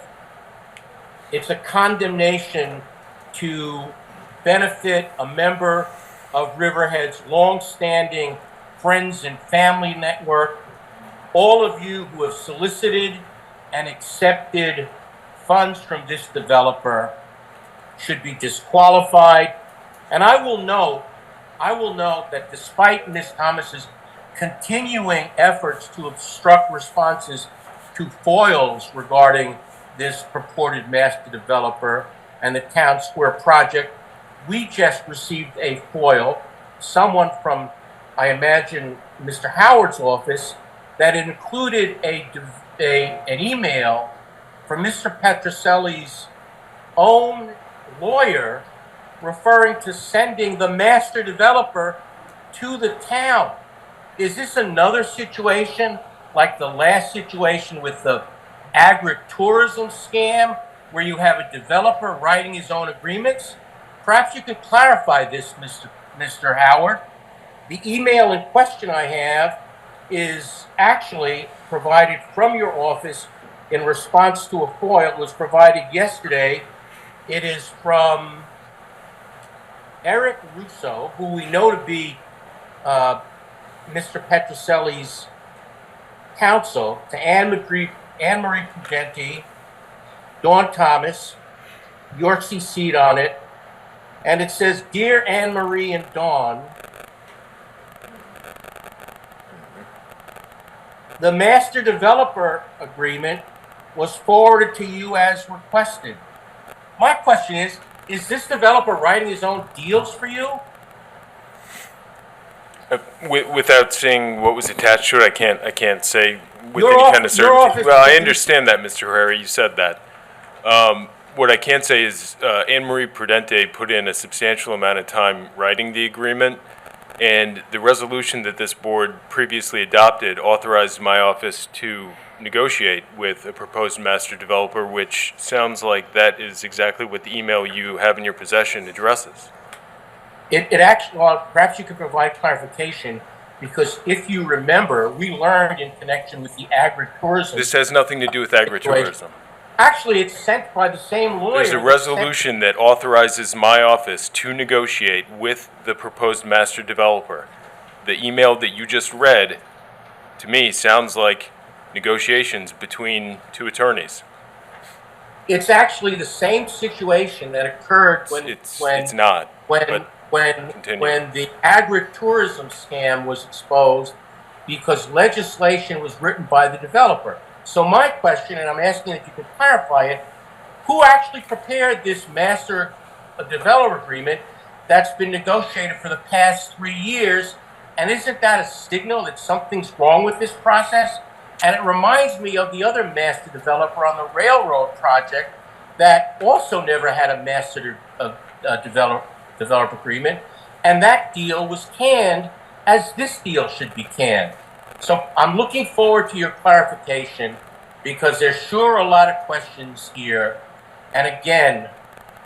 It's a condemnation to benefit a member of Riverhead's long-standing friends and family network. All of you who have solicited and accepted funds from this developer should be disqualified. And I will note that despite Ms. Thomas's continuing efforts to obstruct responses to foils regarding this purported master developer and the town square project, we just received a foil, someone from, I imagine, Mr. Howard's office, that included an email from Mr. Petroselli's own lawyer referring to sending the master developer to the town. Is this another situation like the last situation with the agritourism scam where you have a developer writing his own agreements? Perhaps you could clarify this, Mr. Howard. The email in question I have is actually provided from your office in response to a FOIL. It was provided yesterday. It is from Eric Russo, who we know to be Mr. Petroselli's counsel, to Anne-Marie Prudenti, Dawn Thomas. You're CC'd on it. And it says, "Dear Anne-Marie and Dawn, the master developer agreement was forwarded to you as requested." My question is this developer writing his own deals for you? Without seeing what was attached to it, I can't say with Your any off- kind of your certainty. office- Well, I understand that, Mr. Herrera, you said that. What I can say is Anne-Marie Prudenti put in a substantial amount of time writing the agreement, and the resolution that this board previously adopted authorized my office to negotiate with a proposed master developer, which sounds like that is exactly what the email you have in your possession addresses. It actually, well, perhaps you could provide clarification, because if you remember, we learned in connection with the agritourism. This has nothing to do with agritourism. Actually, it's sent by the same lawyer. There's a resolution that authorizes my office to negotiate with the proposed master developer. The email that you just read, to me, sounds like negotiations between two attorneys. It's actually the same situation that occurred It's not, but continue. when the agritourism scam was exposed because legislation was written by the developer. So my question, and I'm asking if you can clarify it, who actually prepared this master developer agreement that's been negotiated for the past 3 years? And isn't that a signal that something's wrong with this process? And it reminds me of the other master developer on the railroad project that also never had a master developer agreement. And that deal was canned as this deal should be canned. So I'm looking forward to your clarification because there's sure a lot of questions here. And again,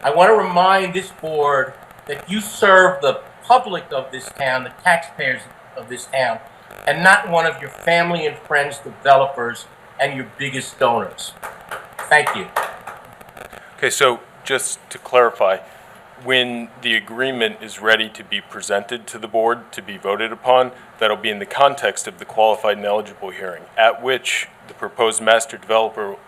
I want to remind this board that you serve the public of this town, the taxpayers of this town, and not one of your family and friends developers and your biggest donors. Thank you. Okay, so just to clarify, when the agreement is ready to be presented to the board to be voted upon, that'll be in the context of the qualified and eligible hearing, at which the proposed master developer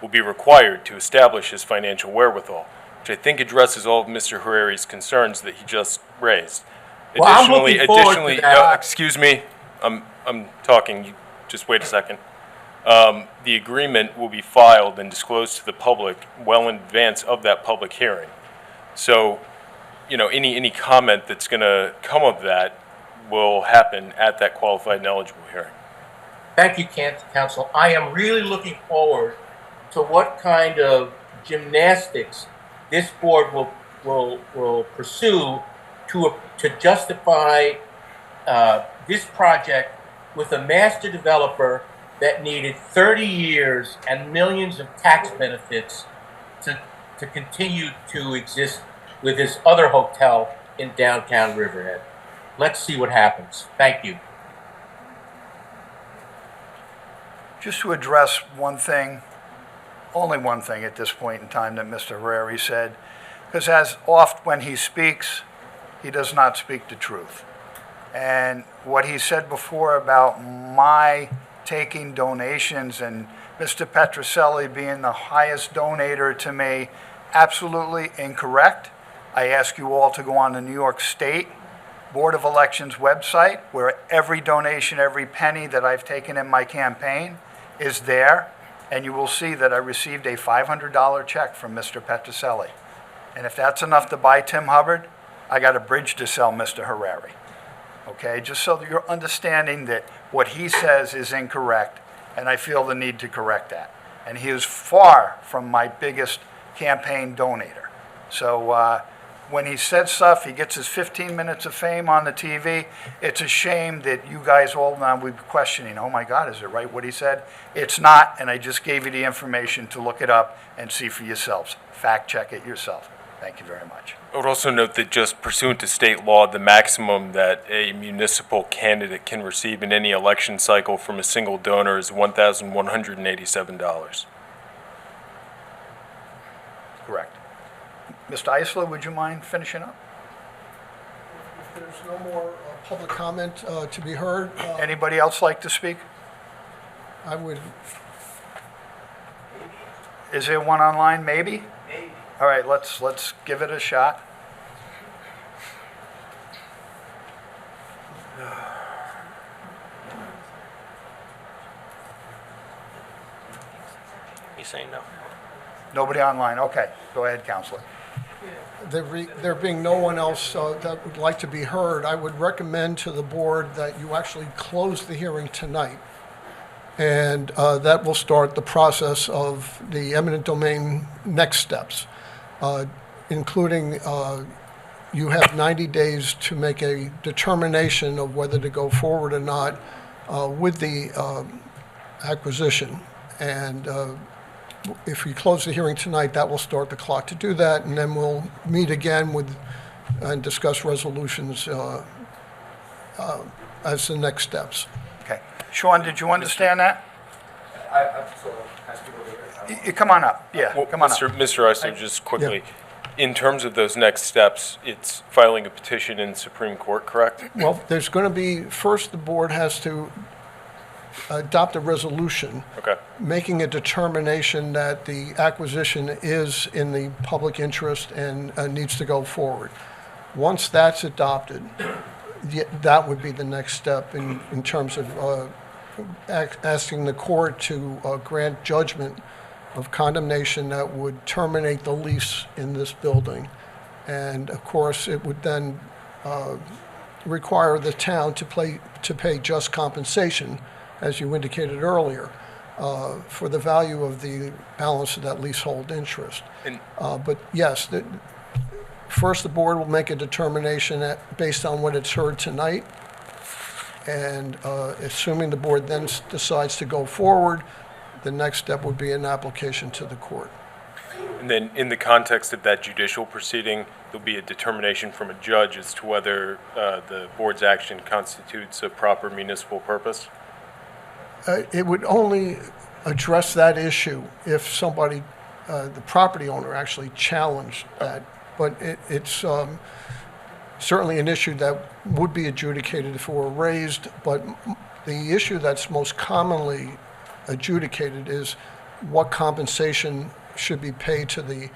will be required to establish his financial wherewithal, which I think addresses all of Mr. Herrera's concerns that he just raised. Well, I'm looking forward to that. Excuse me, I'm talking. You just wait a second. The agreement will be filed and disclosed to the public well in advance of that public hearing. So, you know, any comment that's going to come of that will happen at that qualified and eligible hearing. Thank you, Council. I am really looking forward to what kind of gymnastics this board will pursue to justify this project with a master developer that needed 30 years and millions of tax benefits to continue to exist with his other hotel in downtown Riverhead. Let's see what happens. Thank you. Just to address one thing, only one thing at this point in time that Mr. Herrera said, because as oft when he speaks, he does not speak the truth. And what he said before about my taking donations and Mr. Petroselli being the highest donator to me, absolutely incorrect. I ask you all to go on the New York State Board of Elections website where every donation, every penny that I've taken in my campaign is there, and you will see that I received a $500 check from Mr. Petroselli. And if that's enough to buy Tim Hubbard, I got a bridge to sell Mr. Herrera. Okay, just so that you're understanding that what he says is incorrect, and I feel the need to correct that. And he is far from my biggest campaign donator. So when he said stuff, he gets his 15 minutes of fame on the TV. It's a shame that you guys all now will be questioning, oh my God, is it right what he said? It's not, and I just gave you the information to look it up and see for yourselves. Fact check it yourself. Thank you very much. I would also note that just pursuant to state law, the maximum that a municipal candidate can receive in any election cycle from a single donor is $1,187. Correct. Mr. Eisler, would you mind finishing up? If there's no more public comment to be heard, Anybody else like to speak? I would. Is there one online, maybe? Maybe. All right, let's give it a shot. He's saying no. Nobody online, okay. Go ahead, Counselor. There being no one else that would like to be heard, I would recommend to the board that you actually close the hearing tonight. And that will start the process of the eminent domain next steps, including you have 90 days to make a determination of whether to go forward or not with the acquisition. And if we close the hearing tonight, that will start the clock to do that, and then we'll meet again and discuss resolutions as the next steps. Okay. Sean, did you understand that? I so has to go there. Come on up, yeah, Well, come on up. Mr. Eisler, just quickly, in terms of those next steps, it's filing a petition in Supreme Court, correct? Well, there's going to be, first, the board has to adopt a resolution Okay. making a determination that the acquisition is in the public interest and needs to go forward. Once that's adopted, that would be the next step in terms of asking the court to grant judgment of condemnation that would terminate the lease in this building. And of course, it would then require the town to pay just compensation, as you indicated earlier, for the value of the balance of that leasehold interest. But yes, first the board will make a determination based on what it's heard tonight. And assuming the board then decides to go forward, the next step would be an application to the court. And then in the context of that judicial proceeding, there'll be a determination from a judge as to whether the board's action constitutes a proper municipal purpose? It would only address that issue if somebody, the property owner, actually challenged that. But it's certainly an issue that would be adjudicated if it were raised. But the issue that's most commonly adjudicated is what compensation should be paid to the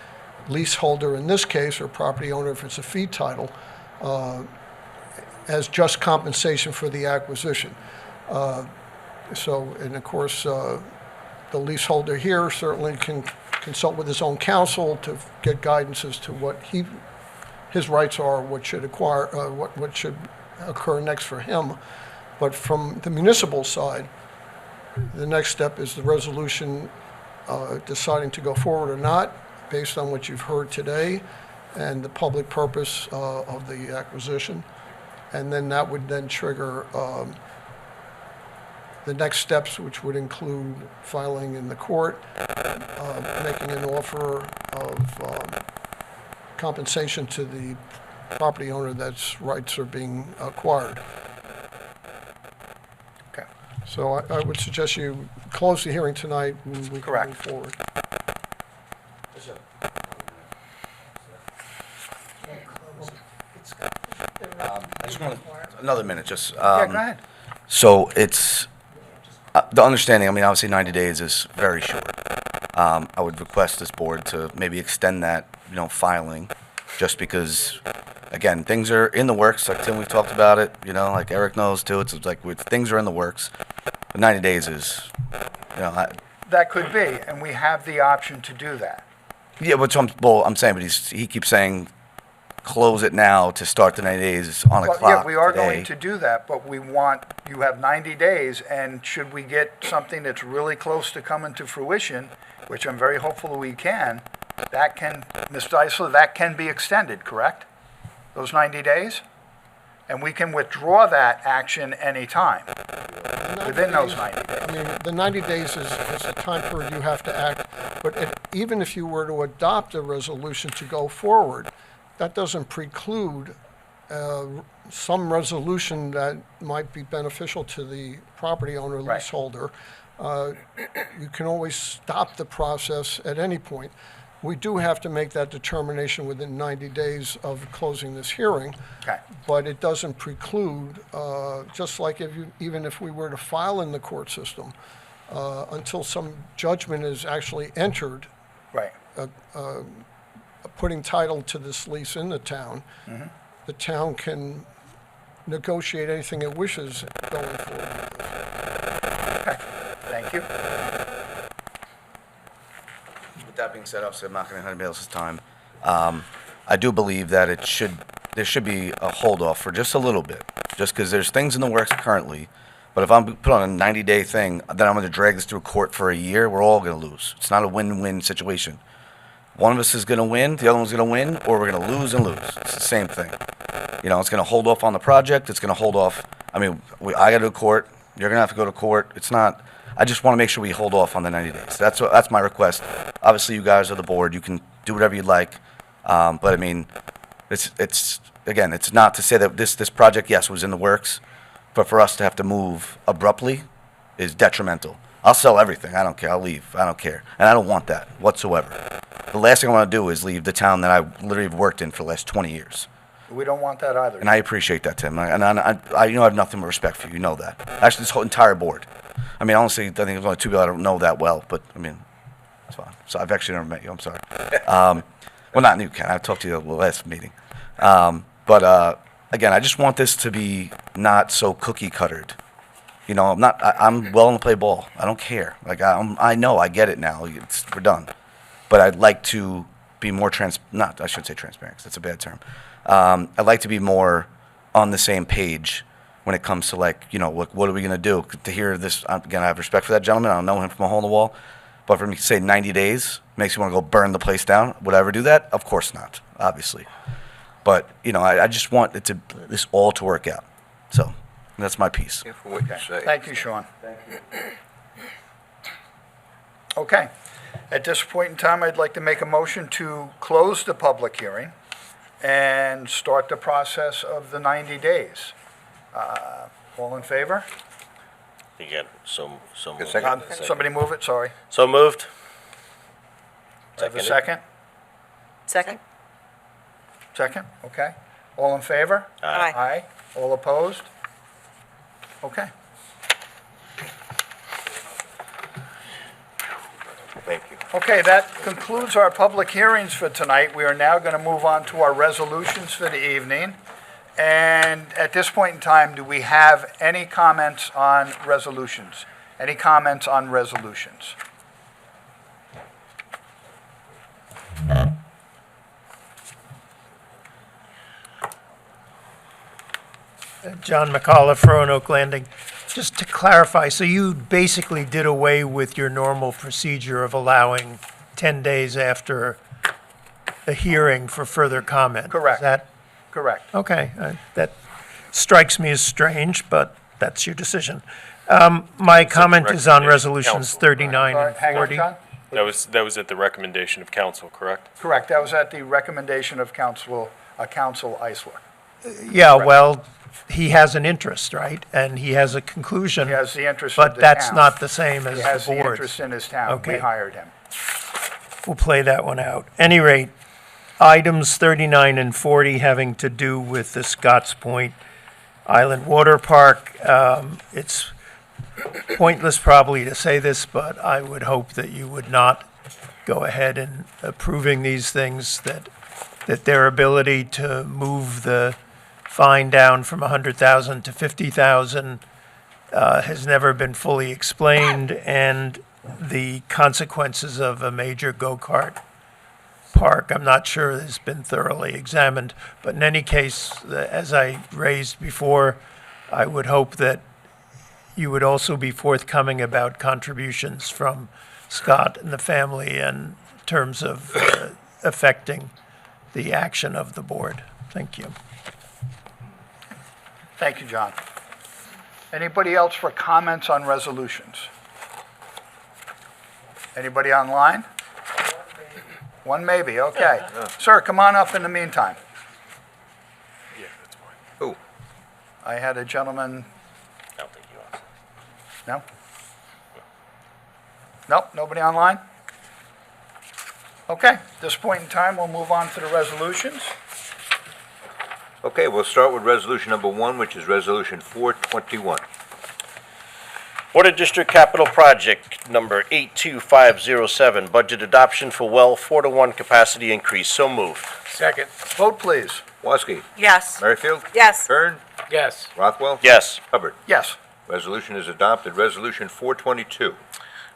leaseholder in this case, or property owner if it's a fee title, as just compensation for the acquisition. And of course, the leaseholder here certainly can consult with his own counsel to get guidance as to what his rights are, what should what should occur next for him. But from the municipal side, the next step is the resolution deciding to go forward or not, based on what you've heard today and the public purpose of the acquisition. And then that would then trigger the next steps, which would include filing in the court, making an offer of compensation to the property owner that's rights are being acquired. Okay. So I would suggest you close the hearing tonight and we can Correct. move forward. I just want another minute, just. Yeah, go ahead. So it's, the understanding, I mean, obviously 90 days is very short. I would request this board to maybe extend that, filing, just because, again, things are in the works, like Tim, we've talked about it, like Eric knows too, it's like, things are in the works. But 90 days is, That could be, and we have the option to do that. yeah, but I'm saying, but he keeps saying, close it now to start the 90 days on a Well, clock yeah, we are today. going to do that, but you have 90 days, and should we get something that's really close to coming to fruition, which I'm very hopeful we can, Mr. Eisler, that can be extended, correct? Those 90 days? And we can withdraw that action anytime within those 90 days. I mean, the 90 days is a time period you have to act, but even if you were to adopt a resolution to go forward, that doesn't preclude some resolution that might be beneficial to the property owner, Right. leaseholder. You can always stop the process at any point. We do have to make that determination within 90 days of closing this hearing. Okay. But it doesn't preclude, just like even if we were to file in the court system, until some judgment is actually entered, Right. putting title to this lease in the town, the town can negotiate anything it wishes going forward. Okay. Thank you. With that being said, obviously, I'm not going to anybody else's time. I do believe that there should be a hold-off for just a little bit, just because there's things in the works currently. But if I'm put on a 90-day thing, then I'm going to drag this through court for a year, we're all going to lose. It's not a win-win situation. One of us is going to win, the other one's going to win, or we're going to lose and lose. It's the same thing. It's going to hold off on the project. It's going to hold off. I mean, I got to go to court. You're going to have to go to court. It's not. I just want to make sure we hold off on the 90 days. That's my request. Obviously, you guys are the board. You can do whatever you'd like. But I mean, it's again, it's not to say that this project, yes, was in the works, but for us to have to move abruptly is detrimental. I'll sell everything. I don't care. I'll leave. I don't care. And I don't want that whatsoever. The last thing I want to do is leave the town that I literally have worked in for the last 20 years. We don't want that either. And I appreciate that, Tim. I have nothing but respect for you. You know that. Actually, this whole entire board. I mean, honestly, I think there's only two people I don't know that well, but I mean, it's fine. So I've actually never met you. I'm sorry. Well, not you, Ken. I talked to you at the last meeting. Again, I just want this to be not so cookie cuttered. You know, I'm willing to play ball. I don't care. Like I know, I get it now. We're done. But I'd like to be more I shouldn't say transparent, 'cause that's a bad term. I'd like to be more on the same page when it comes to, like, you know, what are we going to do? To hear this, again, I have respect for that gentleman. I don't know him from a hole in the wall. But for me to say 90 days makes you want to go burn the place down, would I ever do that? Of course not, obviously. But, you know, I just want this all to work out. So that's my piece. Careful what you say. Thank you, Sean. Thank you. Okay. At this point in time, I'd like to make a motion to close the public hearing and start the process of the 90 days. All in favor? Again, so moved. second? Somebody move it, sorry. So moved. Have a Seconded. second? Second? Second, okay. All in favor? Aye. Aye. All opposed? Okay. Thank you. Okay, that concludes our public hearings for tonight. We are now going to move on to our resolutions for the evening. And at this point in time, do we have any comments on resolutions? Any comments on resolutions? John McAuliffe, Roanoke Landing. Just to clarify, so you basically did away with your normal procedure of allowing 10 days after a hearing for further comment? Correct. Is that, Correct. okay, that strikes me as strange, but that's your decision. My comment is on recommendation of resolutions council. 39 All and right, hang on, 40. John. That was at the recommendation of council, correct? Correct, that was at the recommendation of Council Eisler. Yeah, well, he has an interest, right? And he has a conclusion. He has the interest of the But that's town. not the same as He has the the board's. interest in his town. We Okay. hired him. We'll play that one out. Any rate, items 39 and 40 having to do with the Scotts Point Island Water Park. It's pointless probably to say this, but I would hope that you would not go ahead in approving these things, that their ability to move the fine down from 100,000 to 50,000 has never been fully explained, and the consequences of a major go-kart park, I'm not sure has been thoroughly examined. But in any case, as I raised before, I would hope that you would also be forthcoming about contributions from Scott and the family in terms of affecting the action of the board. Thank you. Thank you, John. Anybody else for comments on resolutions? Anybody online? One maybe, okay. Sir, come on up in the meantime. Yeah, that's fine. Who? I had a gentleman, I don't think you are. no? Nope, nobody online? Okay, at this point in time, we'll move on to the resolutions. Okay, we'll start with resolution number 1, which is resolution 421. Water District Capital Project number 82507, budget adoption for well 4-to-1 capacity increase. So moved. Second. Vote, please. Woski. Yes. Merrifield. Yes. Kern. Yes. Rothwell. Yes. Hubbard. Yes. Resolution is adopted. Resolution 422.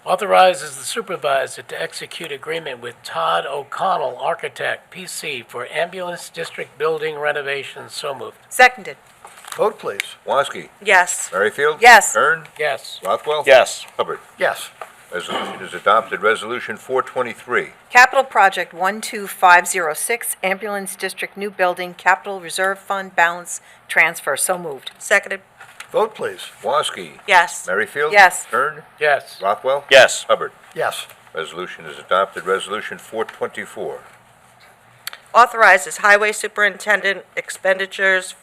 Authorizes the supervisor to execute agreement with Todd O'Connell, architect, PC, for ambulance district building renovations. So moved. Seconded. Vote, please. Woski. Yes. Merrifield. Yes. Kern. Yes. Rothwell. Yes. Hubbard. Yes. Resolution is adopted. Resolution 423. Capital Project 12506, Ambulance District New Building, Capital Reserve Fund Balance Transfer. So moved. Seconded. Vote, please. Woski. Yes. Merrifield. Yes. Kern. Yes. Rothwell. Yes. Hubbard. Yes. Resolution is adopted. Resolution 424. Authorizes Highway Superintendent expenditures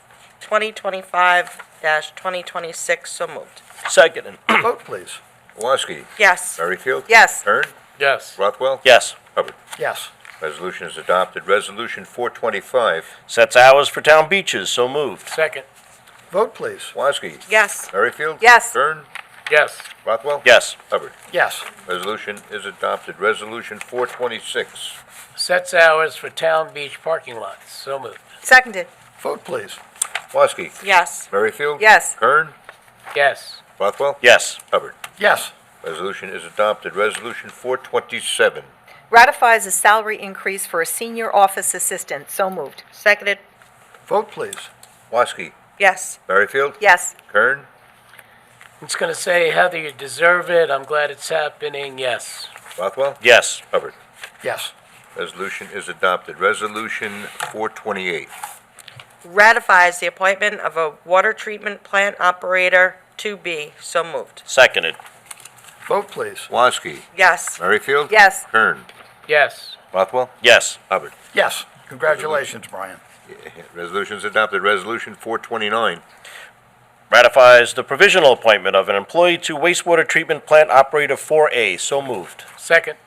2025-2026. So moved. Second. Vote, please. Woski. Yes. Merrifield. Yes. Kern. Yes. Rothwell. Yes. Hubbard. Yes. Resolution is adopted. Resolution 425. Sets hours for town beaches. So moved. Second. Vote, please. Woski. Yes. Merrifield. Yes. Kern. Yes. Rothwell. Yes. Hubbard. Yes. Resolution is adopted. Resolution 426. Sets hours for town beach parking lots. So moved. Seconded. Vote, please. Woski. Yes. Merrifield. Yes. Kern. Yes. Rothwell. Yes. Hubbard. Yes. Resolution is adopted. Resolution 427. Ratifies a salary increase for a senior office assistant. So moved. Seconded. Vote, please. Woski. Yes. Merrifield. Yes. Kern. It's going to say, Heather, you deserve it. I'm glad it's happening. Yes. Rothwell. Yes. Hubbard. Yes. Resolution is adopted. Resolution 428. Ratifies the appointment of a water treatment plant operator 2B. So moved. Seconded. Vote, please. Woski. Yes. Merrifield. Yes. Kern. Yes. Rothwell. Yes. Hubbard. Yes. Congratulations, Brian. Resolution is adopted. Resolution 429. Ratifies the provisional appointment of an employee to wastewater treatment plant operator 4A. So moved. Second.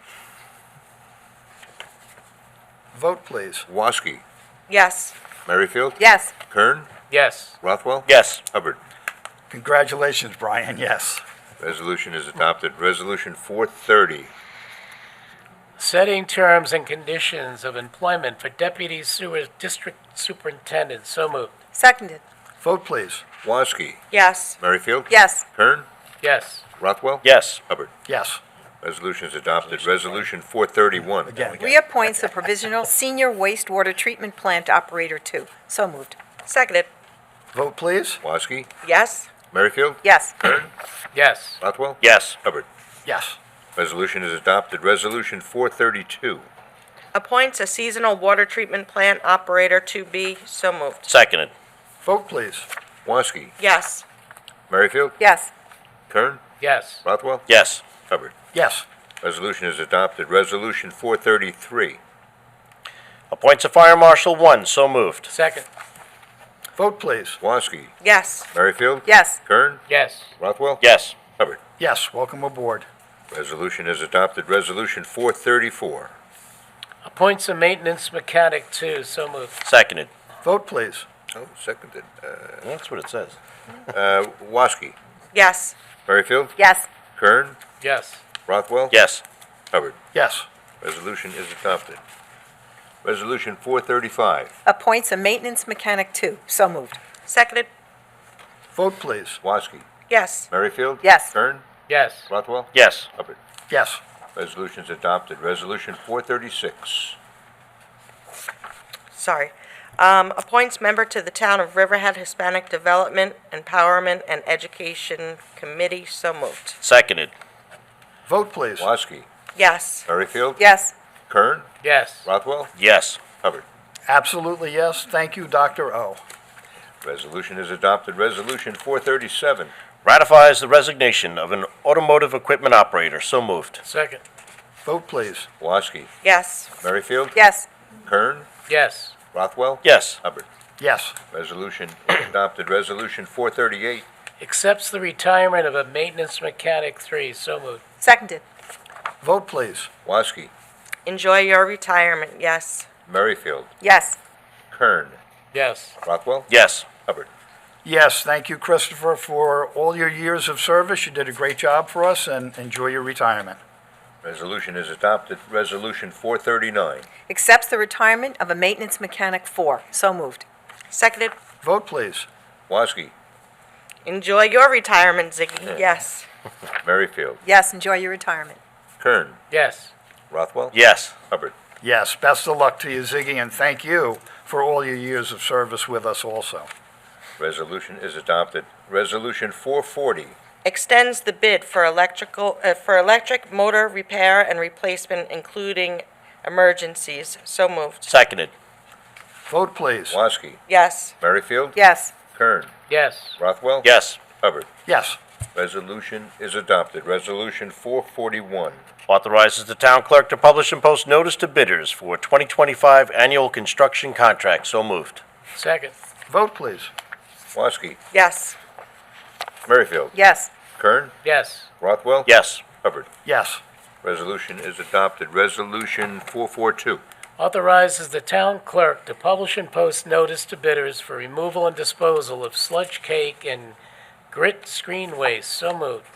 Vote, please. Woski. Yes. Merrifield. Yes. Kern. Yes. Rothwell. Yes. Hubbard. Congratulations, Brian. Yes. Resolution is adopted. Resolution 430. Setting terms and conditions of employment for deputy sewer district superintendent. So moved. Seconded. Vote, please. Woski. Yes. Merrifield. Yes. Kern. Yes. Rothwell. Yes. Hubbard. Yes. Resolution is adopted. Resolution 431. Again. Reappoints a provisional senior wastewater treatment plant operator 2. So moved. Seconded. Vote, please. Woski. Yes. Merrifield. Yes. Kern. Yes. Rothwell. Yes. Hubbard. Yes. Resolution is adopted. Resolution 432. Appoints a seasonal water treatment plant operator 2B. So moved. Seconded. Vote, please. Woski. Yes. Merrifield. Yes. Kern. Yes. Rothwell. Yes. Hubbard. Yes. Resolution is adopted. Resolution 433. Appoints a fire marshal 1. So moved. Second. Vote, please. Woski. Yes. Merrifield. Yes. Kern. Yes. Rothwell. Yes. Hubbard. Yes. Welcome aboard. Resolution is adopted. Resolution 434. Appoints a maintenance mechanic 2. So moved. Seconded. Vote, please. Oh, seconded. That's what it says. Woski. Yes. Merrifield. Yes. Kern. Yes. Rothwell. Yes. Hubbard. Yes. Resolution is adopted. Resolution 435. Appoints a maintenance mechanic 2. So moved. Seconded. Vote, please. Woski. Yes. Merrifield. Yes. Kern. Yes. Rothwell. Yes. Hubbard. Yes. Resolution is adopted. Resolution 436. Sorry. Appoints member to the Town of Riverhead Hispanic Development, Empowerment, and Education Committee. So moved. Seconded. Vote, please. Woski. Yes. Merrifield. Yes. Kern. Yes. Rothwell. Yes. Hubbard. Absolutely yes. Thank you, Dr. O. Resolution is adopted. Resolution 437. Ratifies the resignation of an automotive equipment operator. So moved. Second. Vote, please. Woski. Yes. Merrifield. Yes. Kern. Yes. Rothwell. Yes. Hubbard. Yes. Resolution is adopted. Resolution 438. Accepts the retirement of a maintenance mechanic 3. So moved. Seconded. Vote, please. Woski. Enjoy your retirement. Yes. Merrifield. Yes. Kern. Yes. Rothwell. Yes. Hubbard. Yes, thank you, Christopher, for all your years of service. You did a great job for us, and enjoy your retirement. Resolution is adopted. Resolution 439. Accepts the retirement of a maintenance mechanic 4. So moved. Seconded. Vote, please. Woski. Enjoy your retirement, Ziggy. Yes. Merrifield. Yes. Enjoy your retirement. Kern. Yes. Rothwell. Yes. Hubbard. Yes, best of luck to you, Ziggy, and thank you for all your years of service with us also. Resolution is adopted. Resolution 440. Extends the bid for electric motor repair and replacement, including emergencies. So moved. Seconded. Vote, please. Woski. Yes. Merrifield. Yes. Kern. Yes. Rothwell. Yes. Hubbard. Yes. Resolution is adopted. Resolution 441. Authorizes the town clerk to publish and post notice to bidders for 2025 annual construction contract. So moved. Second. Vote, please. Woski. Yes. Merrifield. Yes. Kern, Yes. Rothwell. Yes. Hubbard. Yes. Resolution is adopted. Resolution 442. Authorizes the town clerk to publish and post notice to bidders for removal and disposal of sludge cake and grit screen waste. So moved.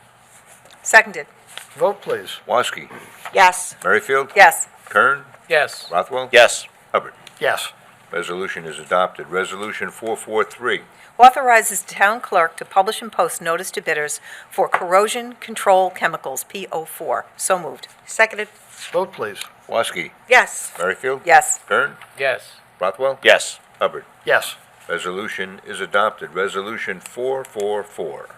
Seconded. Vote, please. Woski, Yes. Merrifield. Yes. Kern, Yes. Rothwell. Yes. Hubbard. Yes. Resolution is adopted. Resolution 443. Authorizes the town clerk to publish and post notice to bidders for corrosion control chemicals, PO4. So moved. Seconded. Vote, please. Woski, Yes. Merrifield. Yes. Kern, Yes. Rothwell. Yes. Hubbard. Yes. Resolution is adopted. Resolution 444.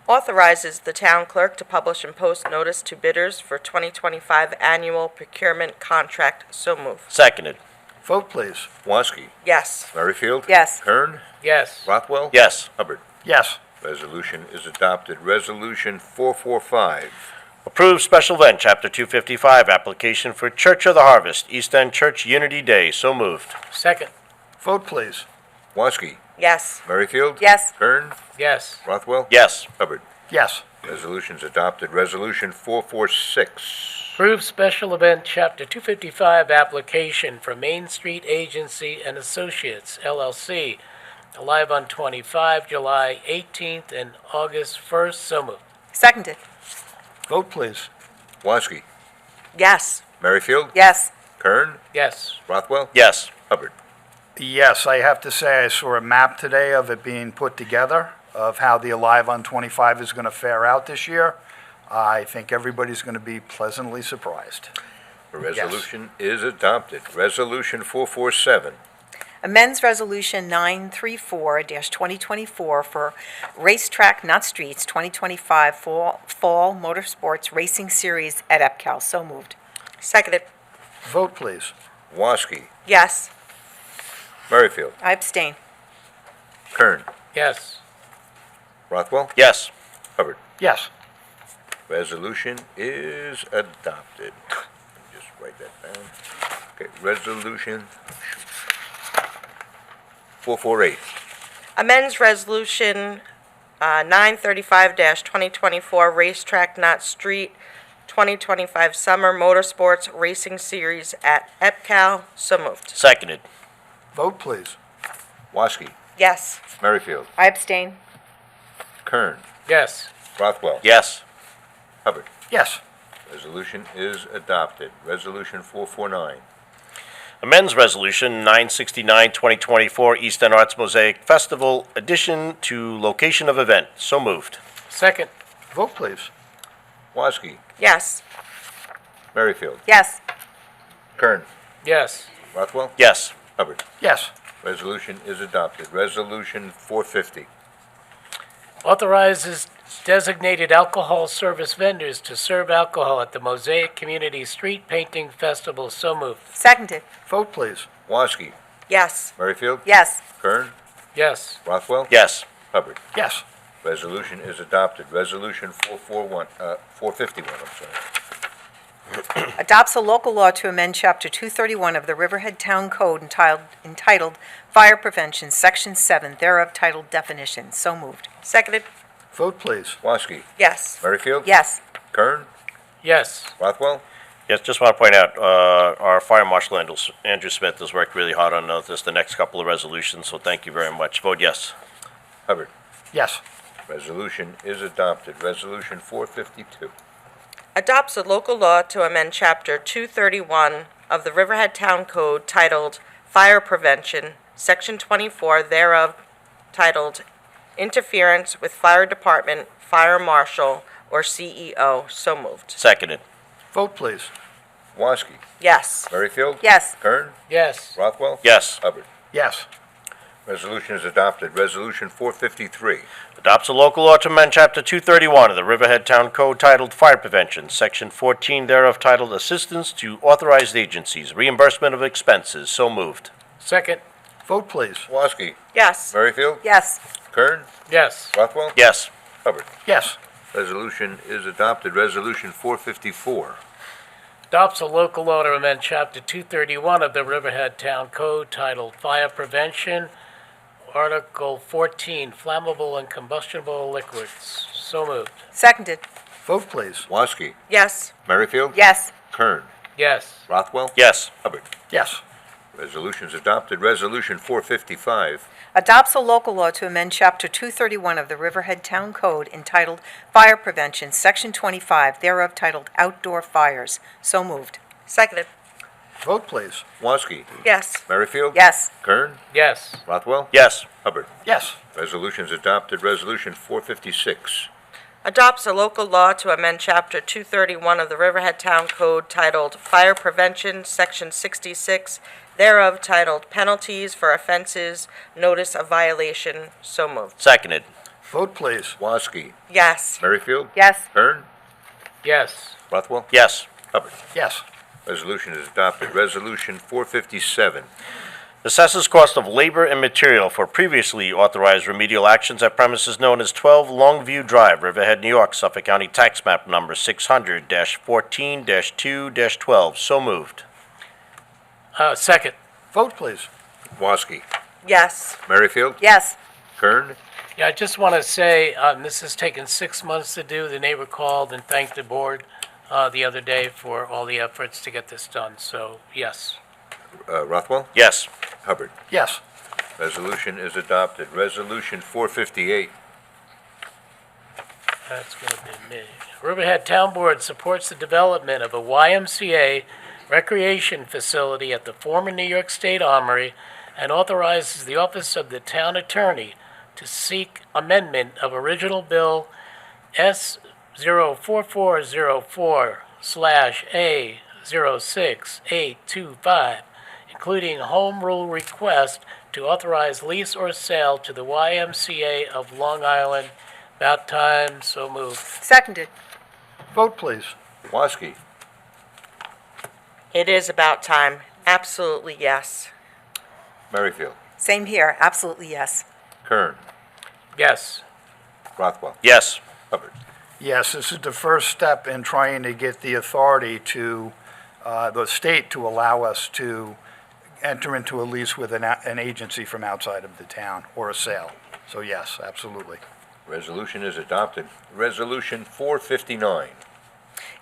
Authorizes the town clerk to publish and post notice to bidders for 2025 annual procurement contract. So moved. Seconded. Vote, please. Woski, Yes. Merrifield. Yes. Kern, Yes. Rothwell. Yes. Hubbard. Yes. Resolution is adopted. Resolution 445. Approved special event, Chapter 255, application for Church of the Harvest, East End Church Unity Day. So moved. Second. Vote, please. Woski, Yes. Merrifield. Yes. Kern, Yes. Rothwell. Yes. Hubbard. Yes. Resolution's adopted. Resolution 446. Approved special event, Chapter 255, application for Main Street Agency and Associates, LLC, live on 25, July 18th, and August 1st. So moved. Seconded. Vote, please. Woski, Yes. Merrifield. Yes. Kern, Yes. Rothwell. Yes. Hubbard. Yes, I have to say, I saw a map today of it being put together, of how the Alive on 25 is going to fare out this year. I think everybody's going to be pleasantly surprised. The resolution is adopted. Resolution 447. Amends Resolution 934-2024 for Racetrack Not Streets 2025 Fall Motorsports Racing Series at EPCAL. So moved. Seconded. Vote, please. Woski, Yes. Merrifield. I abstain. Kern, Yes. Rothwell. Yes. Hubbard. Yes. Resolution is adopted. Let me just write that down. Okay, resolution 448. Amends Resolution 935-2024 Racetrack Not Street 2025 Summer Motorsports Racing Series at EPCAL. So moved. Seconded. Vote, please. Woski, Yes. Merrifield. I abstain. Kern, Yes. Rothwell. Yes. Hubbard. Yes. Resolution is adopted. Resolution 449. Amends Resolution 969-2024 East End Arts Mosaic Festival addition to location of event. So moved. Second. Vote, please. Woski, Yes. Merrifield. Yes. Kern, Yes. Rothwell. Yes. Hubbard. Yes. Resolution is adopted. Resolution 450. Authorizes designated alcohol service vendors to serve alcohol at the Mosaic Community Street Painting Festival. So moved. Seconded. Vote, please. Woski, Yes. Merrifield. Yes. Kern, Yes. Rothwell. Yes. Hubbard. Yes. Resolution is adopted. Resolution 451, I'm sorry. Adopts a local law to amend Chapter 231 of the Riverhead Town Code entitled Fire Prevention, Section 7, thereof titled Definitions. So moved. Seconded. Vote, please. Woski, Yes. Merrifield. Yes. Kern, Yes. Rothwell. Yes, just want to point out, our Fire Marshal Andrew Smith has worked really hard on this, the next couple of resolutions, so thank you very much. Vote yes. Hubbard. Yes. Resolution is adopted. Resolution 452. Adopts a local law to amend Chapter 231 of the Riverhead Town Code titled Fire Prevention, Section 24 thereof titled Interference with Fire Department, Fire Marshal, or CEO. So moved. Seconded. Vote, please. Woski, Yes. Merrifield. Yes. Kern, Yes. Rothwell. Yes. Hubbard. Yes. Resolution is adopted. Resolution 453. Adopts a local law to amend Chapter 231 of the Riverhead Town Code titled Fire Prevention, Section 14 thereof titled Assistance to Authorized Agencies, Reimbursement of Expenses. So moved. Second. Vote, please. Woski, Yes. Merrifield. Yes. Kern, Yes. Rothwell. Yes. Hubbard. Yes. Resolution is adopted. Resolution 454. Adopts a local law to amend Chapter 231 of the Riverhead Town Code titled Fire Prevention, Article 14, Flammable and Combustible Liquids. So moved. Seconded. Vote, please. Woski, Yes. Merrifield, Yes. Kern, Yes. Rothwell, Yes. Hubbard. Yes. Resolution's adopted. Resolution 455. Adopts a local law to amend Chapter 231 of the Riverhead Town Code entitled Fire Prevention, Section 25, thereof titled Outdoor Fires. So moved. Seconded. Vote, please. Woski, Yes. Merrifield, Yes. Kern, Yes. Rothwell, Yes. Hubbard. Yes. Resolution's adopted. Resolution 456. Adopts a local law to amend Chapter 231 of the Riverhead Town Code titled Fire Prevention, Section 66, thereof titled Penalties for Offenses, Notice of Violation. So moved. Seconded. Vote, please. Woski, Yes. Merrifield, Yes. Kern, Yes. Rothwell, Yes. Hubbard. Yes. Resolution is adopted. Resolution 457. Assesses cost of labor and material for previously authorized remedial actions at premises known as 12 Longview Drive, Riverhead, New York, Suffolk County Tax Map Number 600-14-2-12. So moved. Second. Vote, please. Woski, Yes. Merrifield, Yes. Kern, Yeah, I just want to say, this has taken 6 months to do. The neighbor called and thanked the board the other day for all the efforts to get this done. So, yes. Rothwell, Yes. Hubbard. Yes. Resolution is adopted. Resolution 458. That's going to be me. Riverhead Town Board supports the development of a YMCA recreation facility at the former New York State Armory and authorizes the Office of the Town Attorney to seek amendment of original bill S04404/A06825, including a home rule request to authorize lease or sale to the YMCA of Long Island. About time. So moved. Seconded. Vote, please. Woski, It is about time. Absolutely yes. Merrifield, Same here. Absolutely yes. Kern, Yes. Rothwell, Yes. Hubbard. Yes, this is the first step in trying to get the authority to, the state to allow us to enter into a lease with an agency from outside of the town or a sale. So yes, absolutely. Resolution is adopted. Resolution 459.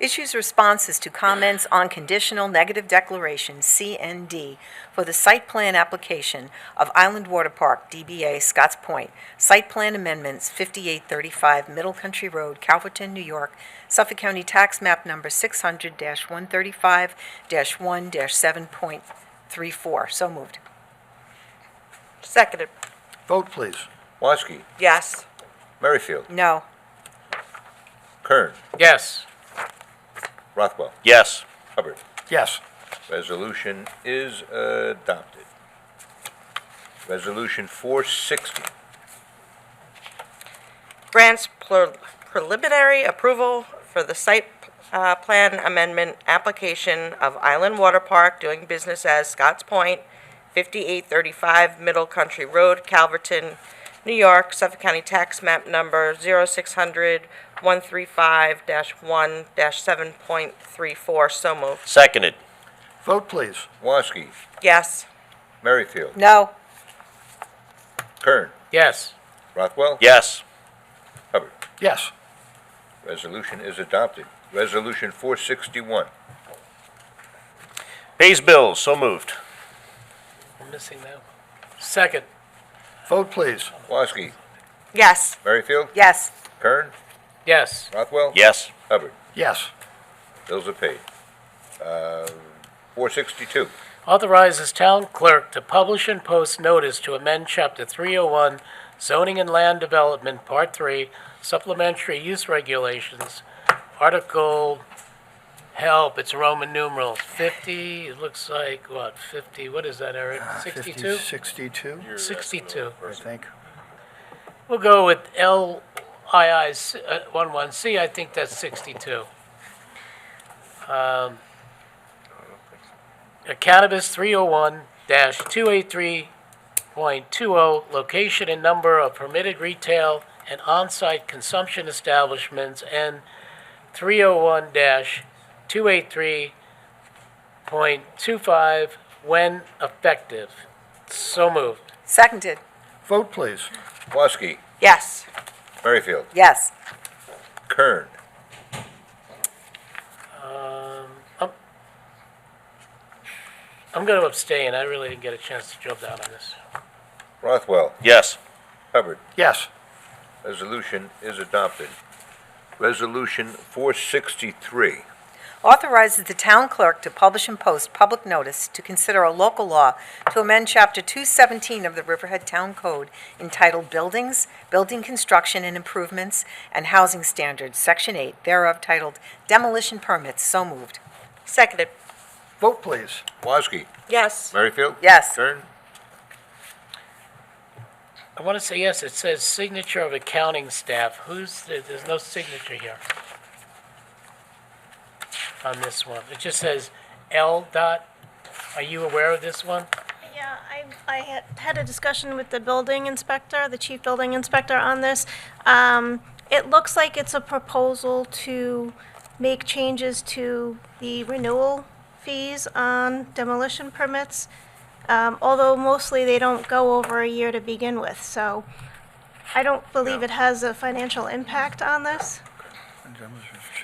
Issues responses to comments on conditional negative declaration, CND, for the site plan application of Island Water Park, DBA Scotts Point. Site plan amendments, 5835 Middle Country Road, Calverton, New York, Suffolk County Tax Map Number 600-135-1-7.34. So moved. Seconded. Vote, please. Woski, Yes. Merrifield, No. Kern, Yes. Rothwell, Yes. Hubbard. Yes. Resolution is adopted. Resolution 460. Grants preliminary approval for the site plan amendment application of Island Water Park doing business as Scotts Point, 5835 Middle Country Road, Calverton, New York, Suffolk County Tax Map Number 0600-135-1-7.34. So moved. Seconded. Vote, please. Woski, Yes. Merrifield, No. Kern, Yes. Rothwell, Yes. Hubbard. Yes. Resolution is adopted. Resolution 461. Pays bills. So moved. I'm missing that one. Second. Vote, please. Woski, Yes. Merrifield, Yes. Kern, Yes. Rothwell, Yes. Hubbard. Yes. Bills are paid. 462. Authorizes town clerk to publish and post notice to amend Chapter 301 Zoning and Land Development, Part 3, Supplementary Use Regulations, Article, help, it's Roman numerals, 50, it looks like, what, 50, what is that, Eric? 62? 62, 62. I think. We'll go with LII-11C, I think that's 62. Cannabis 301-283.20, location and number of permitted retail and on-site consumption establishments, and 301-283.25, when effective. So moved. Seconded. Vote, please. Woski, Yes. Merrifield, Yes. Kern. I'm going to abstain. I really didn't get a chance to drill down on this. Rothwell. Yes. Hubbard. Yes. Resolution is adopted. Resolution 463. Authorizes the town clerk to publish and post public notice to consider a local law to amend Chapter 217 of the Riverhead Town Code entitled Buildings, Building Construction and Improvements, and Housing Standards, Section 8, thereof titled Demolition Permits. So moved. Seconded. Vote, please. Woski. Yes. Merrifield. Yes. Kern. I want to say yes. It says signature of accounting staff. There's no signature here on this one. It just says L. Dot. Are you aware of this one? Yeah, I had a discussion with the building inspector, the chief building inspector on this. It looks like it's a proposal to make changes to the renewal fees on demolition permits, although mostly they don't go over a year to begin with. So I don't believe it has a financial impact on this.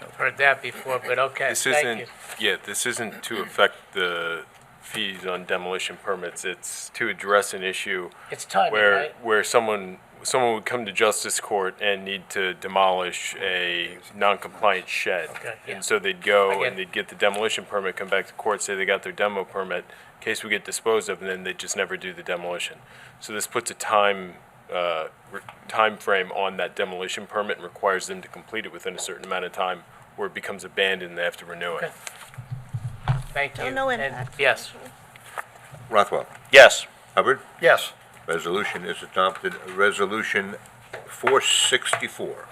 I've heard that before, but okay, This thank isn't, you. yeah, this isn't to affect the fees on demolition permits. It's to address an issue It's timing, where, right? where someone would come to justice court and need to demolish a non-compliant shed. Okay, yeah. And so they'd I go get and it. they'd get the demolition permit, come back to court, say they got their demo permit, in case we get disposed of, and then they just never do the demolition. So this puts a time frame on that demolition permit and requires them to complete it within a certain amount of time, or it becomes abandoned and they have to renew it. Okay. Thank you. No And impact. yes. Rothwell. Yes. Hubbard. Yes. Resolution is adopted. Resolution 464.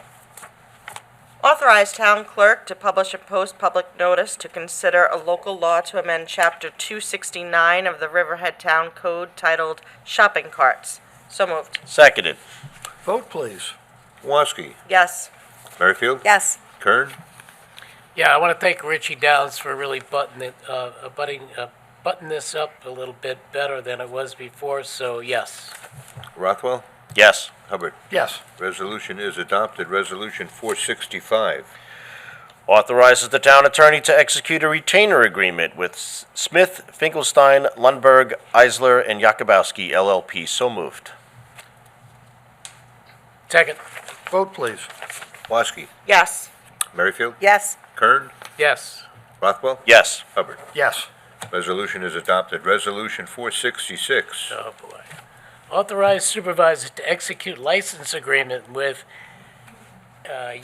Authorize town clerk to publish and post public notice to consider a local law to amend Chapter 269 of the Riverhead Town Code titled Shopping Carts. So moved. Seconded. Vote, please. Woski. Yes. Merrifield. Yes. Kern. Yeah, I want to thank Richie Downs for really button this up a little bit better than it was before, so yes. Rothwell. Yes. Hubbard. Yes. Resolution is adopted. Resolution 465. Authorizes the town attorney to execute a retainer agreement with Smith, Finkelstein, Lundberg, Eisler, and Yakubowski LLP. So moved. Second. Vote, please. Woski. Yes. Merrifield. Yes. Kern. Yes. Rothwell. Yes. Hubbard. Yes. Resolution is adopted. Resolution 466. Oh, boy. Authorize supervisor to execute license agreement with, Tony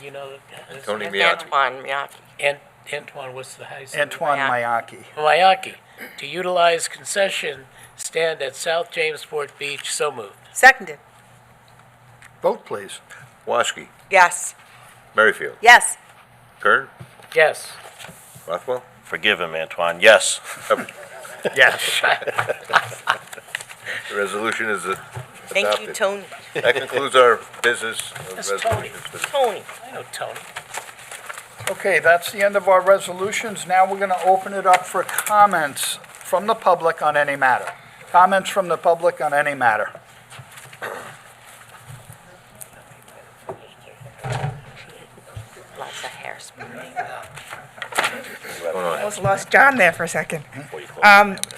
Miyaki. Antoine Miyaki. Antoine, what's the high? Antoine Mayaki. Mayaki, to utilize concession stand at South Jamesport Beach. So moved. Seconded. Vote, please. Woski. Yes. Merrifield. Yes. Kern. Yes. Rothwell. Forgive him, Antoine. Yes. Hubbard. Yes. The resolution is adopted. Thank you, Tony. That concludes our business of That's Tony. resolutions for the Tony. I know Tony. Okay, that's the end of our resolutions. Now we're going to open it up for comments from the public on any matter. Comments from the public on any matter. Lots of hairspray. I almost lost John there for a second.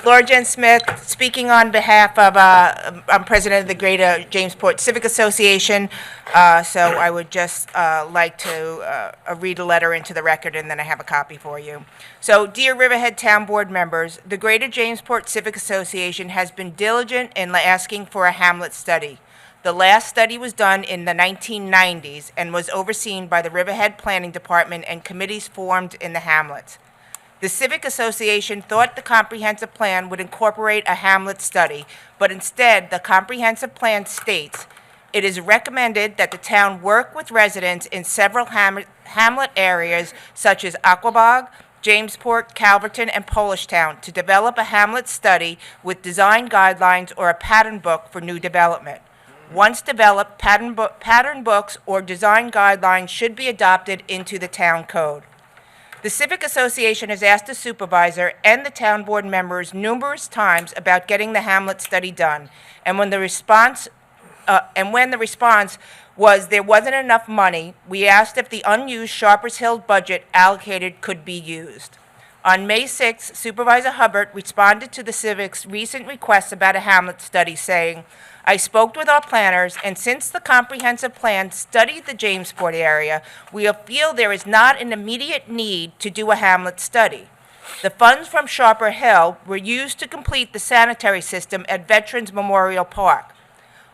Laura Jen Smith, speaking on behalf of, I'm president of the Greater Jamesport Civic Association, so I would just like to read a letter into the record, and then I have a copy for you. So, dear Riverhead Town Board members, the Greater Jamesport Civic Association has been diligent in asking for a Hamlet study. The last study was done in the 1990s and was overseen by the Riverhead Planning Department and committees formed in the hamlets. The Civic Association thought the comprehensive plan would incorporate a Hamlet study, but instead, the comprehensive plan states, it is recommended that the town work with residents in several hamlet areas such as Aquabog, Jamesport, Calverton, and Polishtown to develop a Hamlet study with design guidelines or a pattern book for new development. Once developed, pattern books or design guidelines should be adopted into the town code. The Civic Association has asked the supervisor and the town board members numerous times about getting the Hamlet study done, and when the response was there wasn't enough money. We asked if the unused Sharpers Hill budget allocated could be used. On May 6th, Supervisor Hubbard responded to the Civic's recent request about a Hamlet study, saying, I spoke with our planners, and since the comprehensive plan studied the Jamesport area, we feel there is not an immediate need to do a Hamlet study. The funds from Sharper Hill were used to complete the sanitary system at Veterans Memorial Park.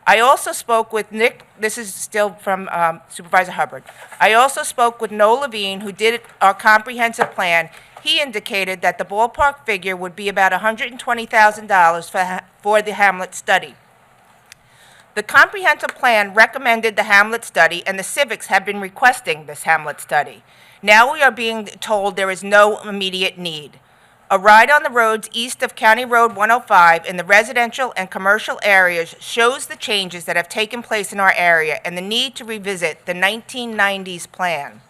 I also spoke with Nick, this is still from Supervisor Hubbard. I also spoke with Noel Levine, who did our comprehensive plan. He indicated that the ballpark figure would be about $120,000 for the Hamlet study. The comprehensive plan recommended the Hamlet study, and the Civics have been requesting this Hamlet study. Now we are being told there is no immediate need. A ride on the roads east of County Road 105 in the residential and commercial areas shows the changes that have taken place in our area and the need to revisit the 1990s plan.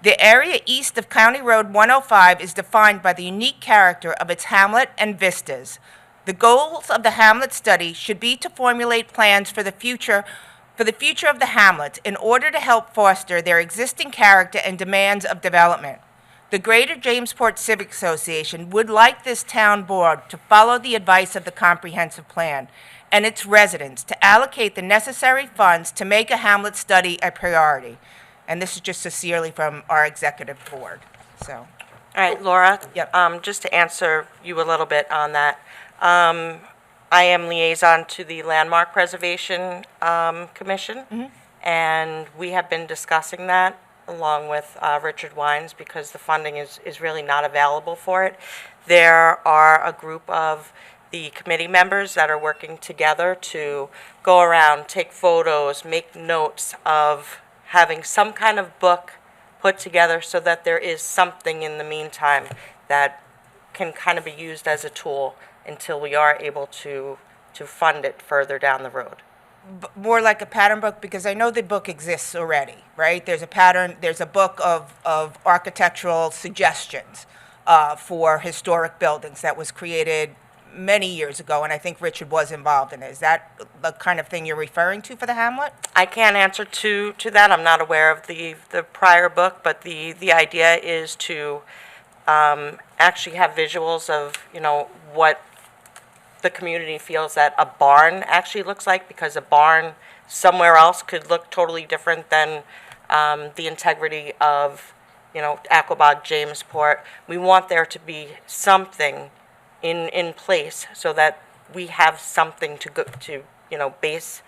The area east of County Road 105 is defined by the unique character of its hamlet and vistas. The goals of the Hamlet study should be to formulate plans for the future of the hamlet in order to help foster their existing character and demands of development. The Greater Jamesport Civic Association would like this town board to follow the advice of the comprehensive plan and its residents to allocate the necessary funds to make a Hamlet study a priority. And this is just sincerely from our executive board, so. All right, Laura? Yep. Just to answer you a little bit on that. I am liaison to the Landmark Preservation Commission, and we have been discussing that along with Richard Wines because the funding is really not available for it. There are a group of the committee members that are working together to go around, take photos, make notes of having some kind of book put together so that there is something in the meantime that can kind of be used as a tool until we are able to fund it further down the road. More like a pattern book, because I know the book exists already, right? There's a pattern, there's a book of architectural suggestions for historic buildings that was created many years ago, and I think Richard was involved in it. Is that the kind of thing you're referring to for the Hamlet? I can't answer to that. I'm not aware of the prior book, but the idea is to actually have visuals of, what the community feels that a barn actually looks like, because a barn somewhere else could look totally different than the integrity of, Aquabog, Jamesport. We want there to be something in place so that we have something to go to, base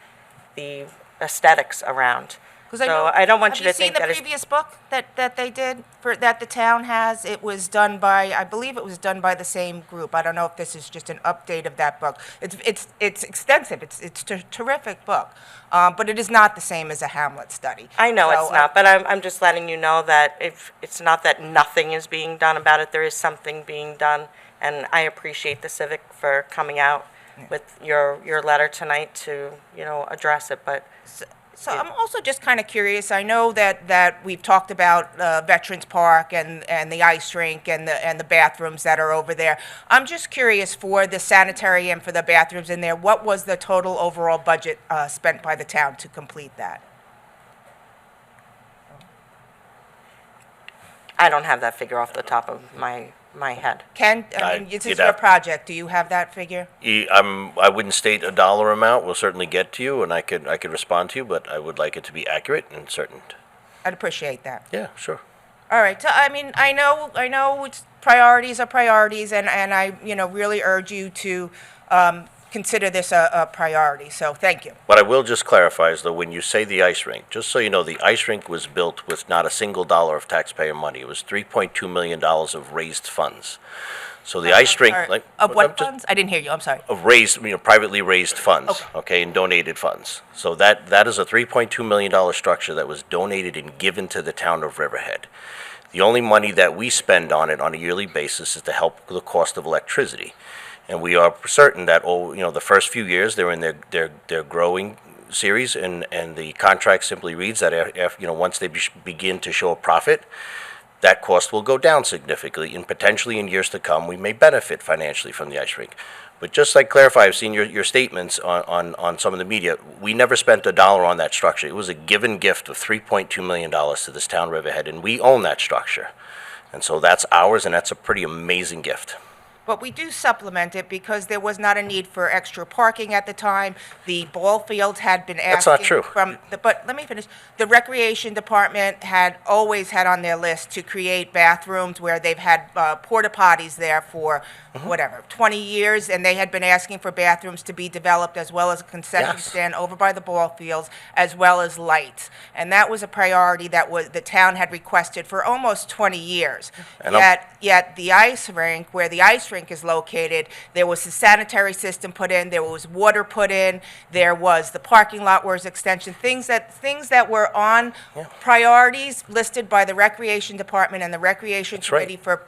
the aesthetics around. So I don't want you to think that Have you seen the previous book that they did, that the town has? It was done by, I believe it was done by the same group. I don't know if this is just an update of that book. It's extensive. It's a terrific book, but it is not the same as a Hamlet study. I know it's not, but I'm just letting you know that if it's not that nothing is being done about it, there is something being done, and I appreciate the Civic for coming out with your letter tonight to, address it, but. So I'm also just kind of curious. I know that we've talked about Veterans Park and the ice rink and the bathrooms that are over there. I'm just curious, for the sanitary and for the bathrooms in there, what was the total overall budget spent by the town to complete that? I don't have that figure off the top of my head. Ken, this is your project. Do you have that figure? I wouldn't state a dollar amount. We'll certainly get to you, and I could respond to you, but I would like it to be accurate and certain. I'd appreciate that. Yeah, sure. All right. So, I know it's priorities are priorities, and I, really urge you to consider this a priority. So, thank you. What I will just clarify is, though, when you say the ice rink, just so you know, the ice rink was built with not a single dollar of taxpayer money. It was $3.2 million of raised funds. So the ice rink, Of what funds? I didn't hear you. I'm sorry. Of raised, privately raised funds, okay, and donated funds. So that is a $3.2 million structure that was donated and given to the town of Riverhead. The only money that we spend on it on a yearly basis is to help with the cost of electricity. And we are certain that, the first few years they're in their growing series, and the contract simply reads that after, once they begin to show a profit, that cost will go down significantly, and potentially in years to come we may benefit financially from the ice rink. But just like clarify, I've seen your statements on some of the media. We never spent a dollar on that structure. It was a given gift of $3.2 million to this town, Riverhead, and we own that structure. And so that's ours, and that's a pretty amazing gift. But we do supplement it because there was not a need for extra parking at the time. The ball fields had been asking. That's not true. But let me finish. The recreation department had always had on their list to create bathrooms where they've had porta potties there for whatever, 20 years, and they had been asking for bathrooms to be developed as well as a concession stand over by the ball fields, as well as lights. And that was a priority that the town had requested for almost 20 years. And Yet the ice rink, where the ice rink is located, there was a sanitary system put in, there was water put in, there was the parking lot was extension, things that were on priorities listed by the recreation department and the recreation committee for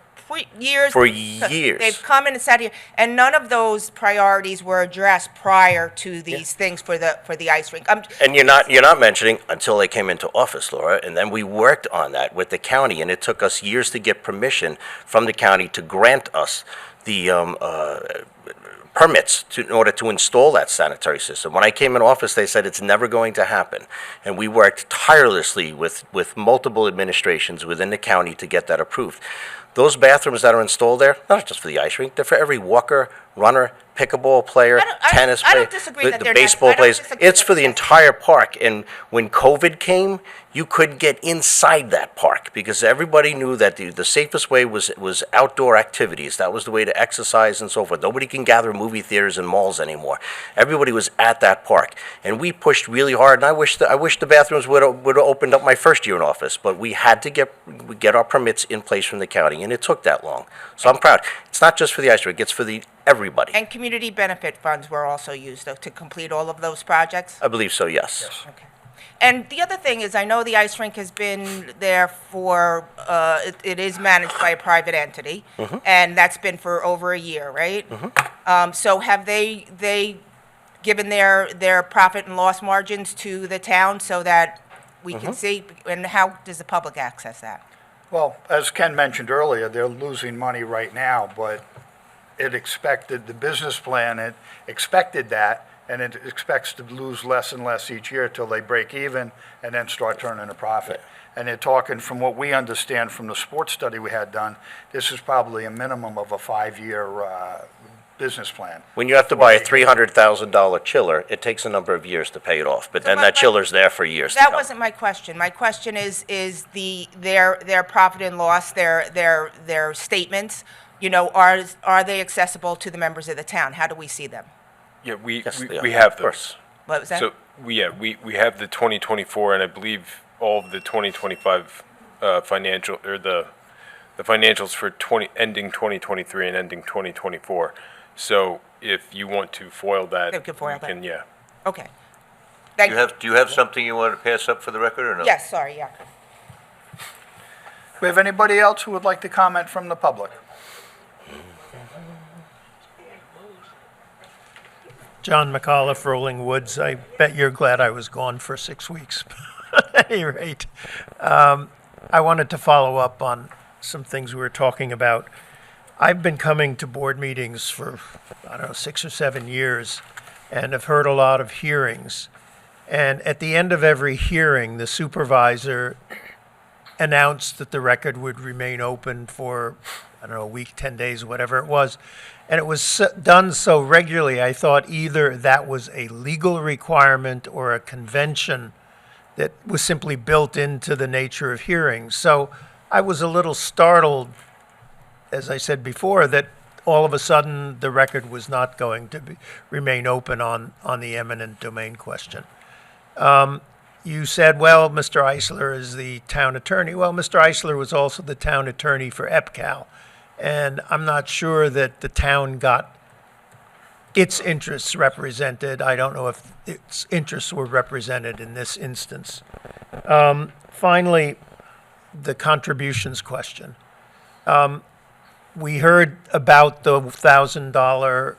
years. For years. They've come in and sat here, and none of those priorities were addressed prior to these things for the ice rink. And you're not mentioning until they came into office, Laura, and then we worked on that with the county, and it took us years to get permission from the county to grant us the permits in order to install that sanitary system. When I came in office, they said it's never going to happen. And we worked tirelessly with multiple administrations within the county to get that approved. Those bathrooms that are installed there, not just for the ice rink, they're for every walker, runner, pickleball player, tennis player, the baseball players. It's for the entire park. And when COVID came, you couldn't get inside that park because everybody knew that the safest way was outdoor activities. That was the way to exercise and so forth. Nobody can gather in movie theaters and malls anymore. Everybody was at that park. And we pushed really hard, and I wish the bathrooms would have opened up my first year in office, but we had to get our permits in place from the county, and it took that long. So I'm proud. It's not just for the ice rink, it's for everybody. And community benefit funds were also used to complete all of those projects? I believe so, yes. Okay. And the other thing is, I know the ice rink has been there for, it is managed by a private entity, and that's been for over a year, right? So have they given their profit and loss margins to the town so that we can see, and how does the public access that? Well, as Ken mentioned earlier, they're losing money right now, but the business plan, it expected that, and it expects to lose less and less each year till they break even and then start turning a profit. And they're talking, from what we understand from the sports study we had done, this is probably a minimum of a 5-year business plan. When you have to buy a $300,000 chiller, it takes a number of years to pay it off, but then that chiller's there for years to come. That wasn't my question. My question is their profit and loss, their statements, are they accessible to the members of the town? How do we see them? Yeah, we are. have Of course. those. What was that? So, we have the 2024, and I believe all of the 2025 financial, or the financials for ending 2023 and ending 2024. So if you want to foil that, They could foil that. can, yeah. Okay. Thank you. Do you have something you want to pass up for the record, or no? Yes, sorry, yeah. We have anybody else who would like to comment from the public? John McAuliffe, Rolling Woods. I bet you're glad I was gone for 6 weeks. At any rate, I wanted to follow up on some things we were talking about. I've been coming to board meetings for, 6 or 7 years, and have heard a lot of hearings. And at the end of every hearing, the supervisor announced that the record would remain open for, a week, 10 days, whatever it was. And it was done so regularly, I thought either that was a legal requirement or a convention that was simply built into the nature of hearings. So I was a little startled, as I said before, that all of a sudden the record was not going to remain open on the eminent domain question. You said, well, Mr. Eisler is the town attorney. Well, Mr. Eisler was also the town attorney for EPCAL. And I'm not sure that the town got its interests represented. I don't know if its interests were represented in this instance. Finally, the contributions question. We heard about the $1,000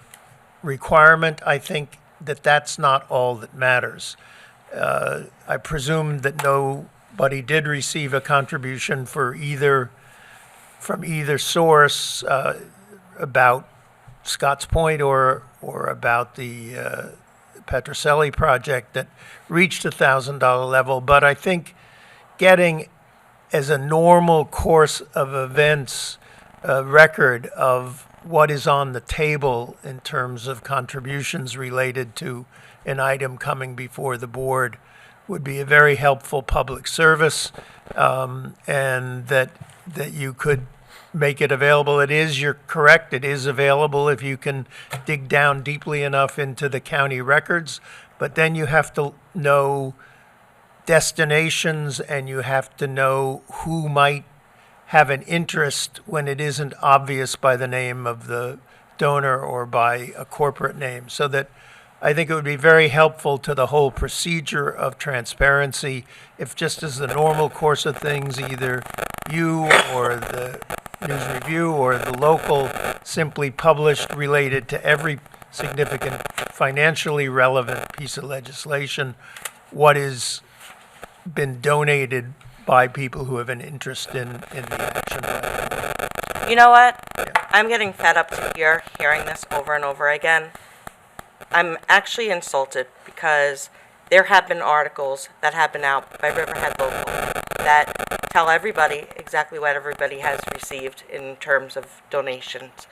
requirement. I think that that's not all that matters. I presume that nobody did receive a contribution from either source about Scott's Point or about the Petroselli project that reached $1,000 level, but I think getting as a normal course of events a record of what is on the table in terms of contributions related to an item coming before the board would be a very helpful public service, and that you could make it available. You're correct, it is available if you can dig down deeply enough into the county records, but then you have to know destinations and you have to know who might have an interest when it isn't obvious by the name of the donor or by a corporate name. So that I think it would be very helpful to the whole procedure of transparency if, just as the normal course of things, either you or the News Review or the local simply published related to every significant financially relevant piece of legislation what is been donated by people who have an interest in the action. You know what? I'm getting fed up to hearing this over and over again. I'm actually insulted because there have been articles that have been out by Riverhead Local that tell everybody exactly what everybody has received in terms of donations.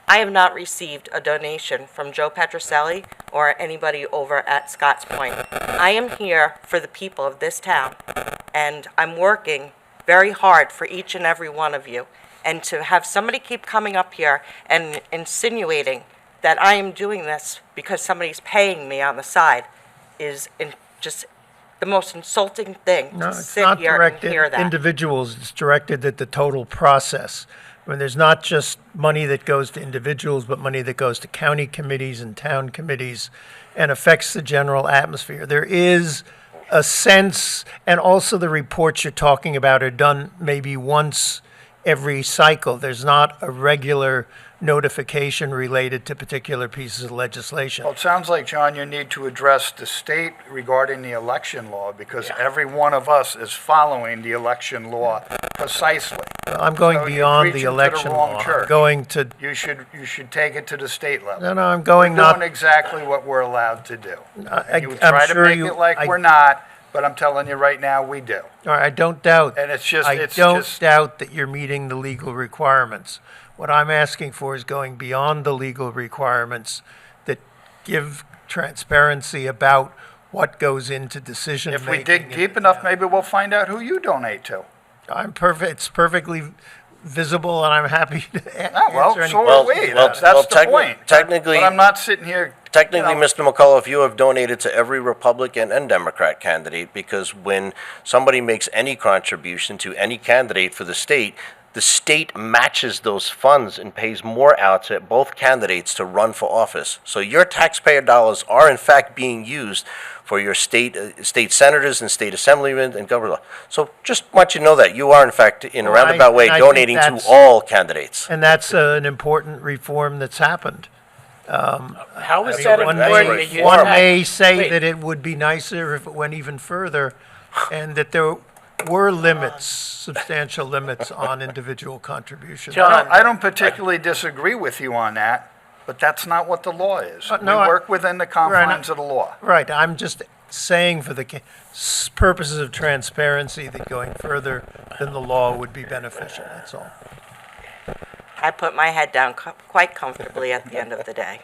I have not received a donation from Joe Petroselli or anybody over at Scott's Point. I am here for the people of this town, and I'm working very hard for each and every one of you. And to have somebody keep coming up here and insinuating that I am doing this because somebody's paying me on the side is just the most insulting thing No, to it's sit not here and directed hear at that. individuals, it's directed at the total process. I mean, there's not just money that goes to individuals, but money that goes to county committees and town committees and affects the general atmosphere. There is a sense, and also the reports you're talking about are done maybe once every cycle. There's not a regular notification related to particular pieces of legislation. Well, it sounds like, John, you need to address the state regarding the election law, because every one of us is following the election law precisely. I'm going So you're beyond the preaching to election wrong law. I'm church. going to, You should take it to the state level. no, I'm going We're not, doing exactly what we're allowed to do. You I'm try to sure make you, it like I- we're not, but I'm telling you right now, we do. all right, I don't doubt. And it's just, I it's don't just, doubt that you're meeting the legal requirements. What I'm asking for is going beyond the legal requirements that give transparency about what goes into decision-making. if we dig deep enough, maybe we'll find out who you donate to. It's perfectly visible, and I'm happy to Ah, well, answer any so questions. are we. That's the point. Technically, But I'm not sitting here. Technically, you know, Mr. McCullough, you have donated to every Republican and Democrat candidate, because when somebody makes any contribution to any candidate for the state matches those funds and pays more out to both candidates to run for office. So your taxpayer dollars are in fact being used for your state senators and state assemblymen and governors. So just want you to know that you are in fact, in a Well, roundabout way, and I think donating to that's- all candidates. And that's an important reform that's happened. How is I mean, that one important? may- that you One have- may say Wait. that it would be nicer if it went even further, and that there were limits, substantial limits on individual contributions. I don't particularly disagree with you on that, but that's not what the law is. We no, I- work within the confines of the law. Right, I'm just saying for the purposes of transparency that going further than the law would be beneficial, that's all. I put my head down quite comfortably at the end of the day.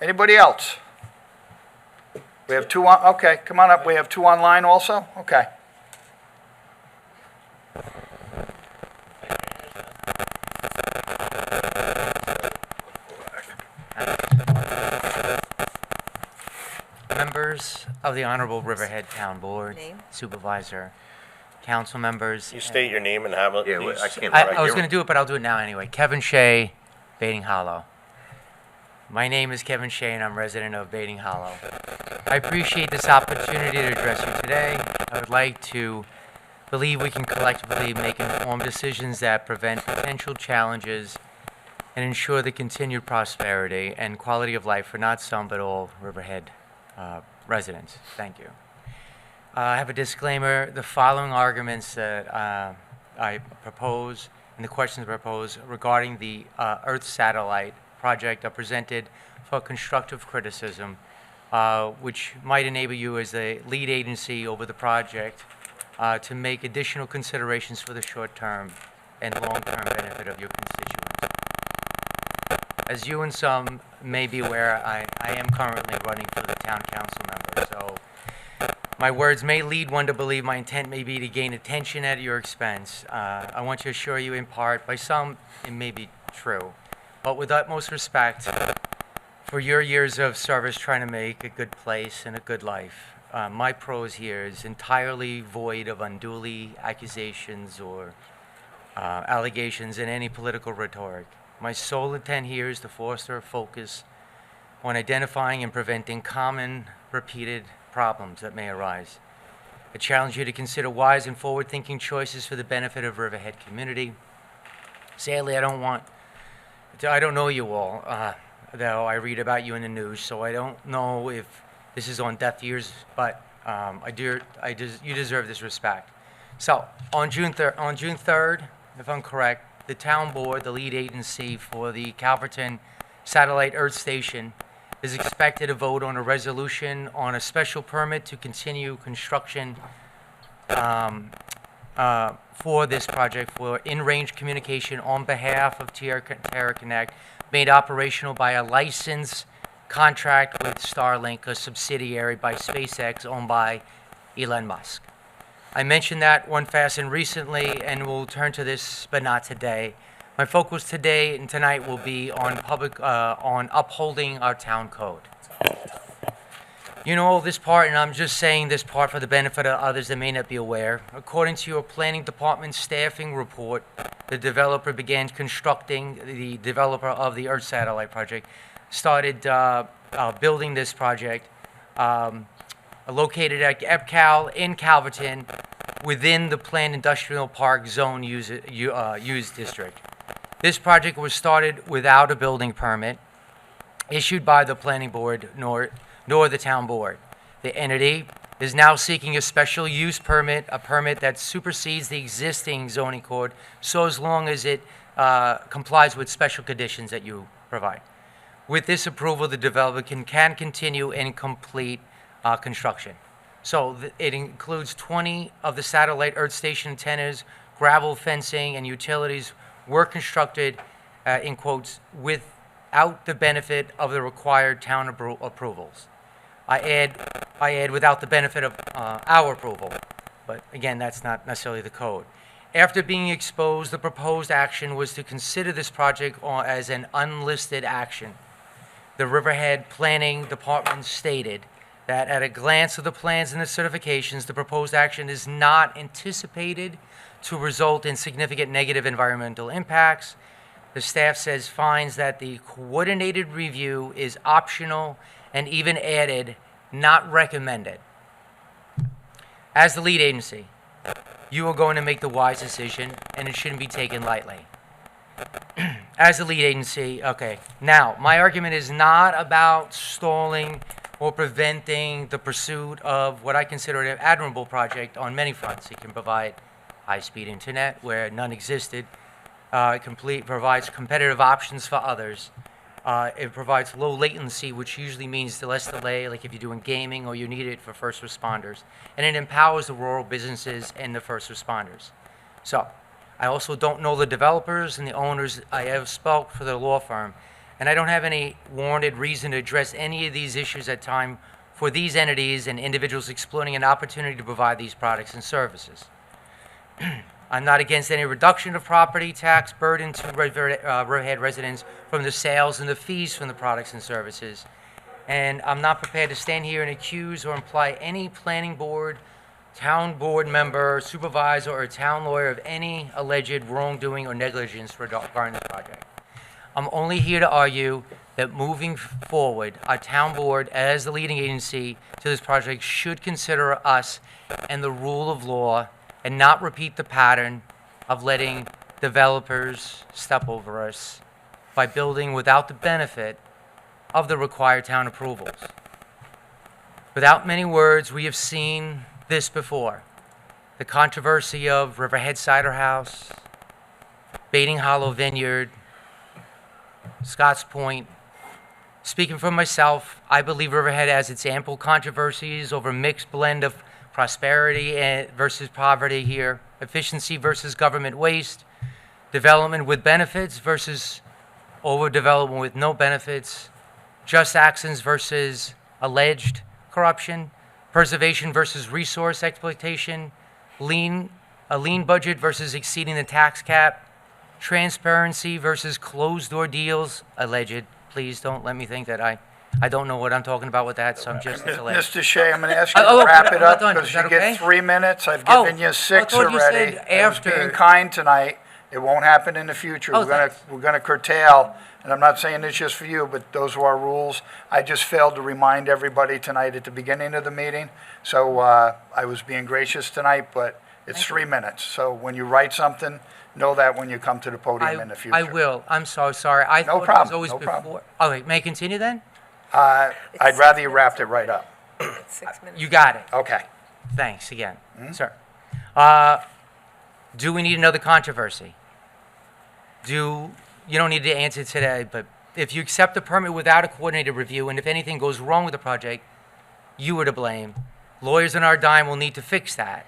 Anybody else? We have two on, okay, come on up. We have two online also? Okay. Members of the Honorable Riverhead Town Board, Name? Supervisor, council members. You state your name and have it, Yeah, well, please. I can't. I was going to do it, but I'll do it now anyway. Kevin Shea, Baiting Hollow. My name is Kevin Shea, and I'm a resident of Baiting Hollow. I appreciate this opportunity to address you today. I would like to believe we can collectively make informed decisions that prevent potential challenges and ensure the continued prosperity and quality of life for not some but all Riverhead residents. Thank you. I have a disclaimer. The following arguments that I propose and the questions I propose regarding the Earth satellite project are presented for constructive criticism, which might enable you as the lead agency over the project to make additional considerations for the short-term and long-term benefit of your constituents. As you and some may be aware, I am currently running for the town council member, so my words may lead one to believe my intent may be to gain attention at your expense. I want to assure you in part, by some it may be true, but with utmost respect for your years of service trying to make a good place and a good life. My prose here is entirely void of unduly accusations or allegations in any political rhetoric. My sole intent here is to foster a focus on identifying and preventing common, repeated problems that may arise. I challenge you to consider wise and forward-thinking choices for the benefit of Riverhead community. Sadly, I don't know you all, though I read about you in the news, so I don't know if this is on deaf ears, but you deserve this respect. So, on June 3rd, if I'm correct, the town board, the lead agency for the Calverton Satellite Earth Station, is expected to vote on a resolution on a special permit to continue construction for this project for in-range communication on behalf of Terra Connect, made operational by a licensed contract with Starlink, a subsidiary by SpaceX owned by Elon Musk. I mentioned that one fast and recently, and we'll turn to this, but not today. My focus today and tonight will be on on upholding our town code. You know this part, and I'm just saying this part for the benefit of others that may not be aware. According to your planning department staffing report, the developer began constructing, the developer of the Earth Satellite project, started building this project located at EPCAL in Calverton within the planned industrial park zone use district. This project was started without a building permit issued by the planning board nor the town board. The entity is now seeking a special use permit, a permit that supersedes the existing zoning code, so as long as it complies with special conditions that you provide. With this approval, the developer can continue and complete construction. So it includes 20 of the satellite Earth Station antennas, gravel fencing, and utilities were constructed, in quotes, without the benefit of the required town approvals. I add without the benefit of our approval, but again, that's not necessarily the code. After being exposed, the proposed action was to consider this project as an unlisted action. The Riverhead Planning Department stated that at a glance of the plans and the certifications, the proposed action is not anticipated to result in significant negative environmental impacts. The staff finds that the coordinated review is optional and even added, not recommended. As the lead agency, you are going to make the wise decision, and it shouldn't be taken lightly. As the lead agency, okay. Now, my argument is not about stalling or preventing the pursuit of what I consider an admirable project on many fronts. It can provide high-speed internet where none existed. It provides competitive options for others. It provides low latency, which usually means less delay, like if you're doing gaming or you need it for first responders. And it empowers the rural businesses and the first responders. So, I also don't know the developers and the owners. I have spoke for the law firm, and I don't have any warranted reason to address any of these issues at time for these entities and individuals exploiting an opportunity to provide these products and services. I'm not against any reduction of property tax burden to Riverhead residents from the sales and the fees from the products and services. And I'm not prepared to stand here and accuse or imply any planning board, town board member, supervisor, or town lawyer of any alleged wrongdoing or negligence regarding this project. I'm only here to argue that moving forward, our town board, as the leading agency to this project, should consider us and the rule of law and not repeat the pattern of letting developers step over us by building without the benefit of the required town approvals. Without many words, we have seen this before. The controversy of Riverhead Cider House, Baiting Hollow Vineyard, Scott's point. Speaking for myself, I believe Riverhead has its ample controversies over a mixed blend of prosperity versus poverty here, efficiency versus government waste, development with benefits versus overdevelopment with no benefits, just actions versus alleged corruption, preservation versus resource exploitation, a lean budget versus exceeding the tax cap, transparency versus closed-door deals, alleged. Please don't let me think that I don't know what I'm talking about with that, so I'm just alleged. Mr. Shea, I'm going to ask you Oh, to wrap I'm it not up done. because Is you that get okay? 3 minutes. I've Oh, given you I 6 thought you already. said I was after. being kind tonight. It won't happen in the future. Oh, We're going to curtail, and I'm not saying this just for you, but those are our rules. I just failed to remind everybody tonight at the beginning of the meeting, so I was being gracious tonight, but it's 3 minutes. So when you write something, know that when you come to the podium in the future. I will. I'm so sorry. I No thought it was problem, always no before. problem. Okay, may I continue then? I'd rather you wrapped it right up. 6 minutes. You got it. Okay. Thanks again, sir. Do we need another controversy? You don't need to answer today, but if you accept the permit without a coordinated review, and if anything goes wrong with the project, you are to blame. Lawyers on our dime will need to fix that.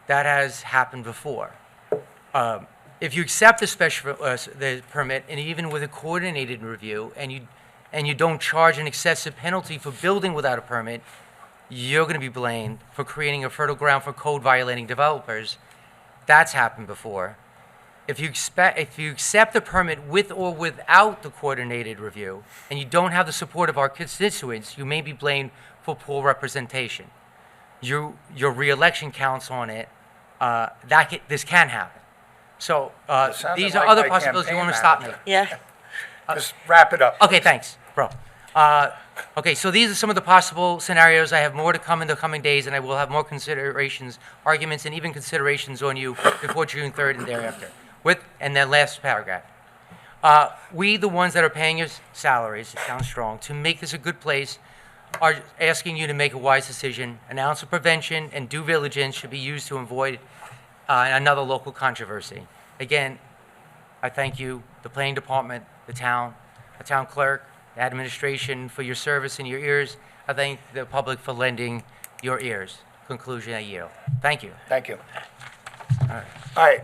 That has happened before. If you accept the special the permit, and even with a coordinated review, and you don't charge an excessive penalty for building without a permit, you're going to be blamed for creating a fertile ground for code violating developers. That's happened before. If you accept the permit with or without the coordinated review, and you don't have the support of our constituents, you may be blamed for poor representation. Your reelection counts on it. This can happen. So sounded these like are other my possibilities. You campaign want to stop me? manager. Yeah. Just wrap it up. Okay, thanks, bro. Okay, so these are some of the possible scenarios. I have more to come in the coming days, and I will have more considerations, arguments, and even considerations on you before June 3rd and thereafter. And then last paragraph. We, the ones that are paying your salaries, it sounds strong, to make this a good place, are asking you to make a wise decision. An ounce of prevention and due diligence should be used to avoid another local controversy. Again, I thank you, the planning department, the town clerk, the administration for your service and your ears. I thank the public for lending your ears. Conclusion, I yield. Thank you. Thank you. All right.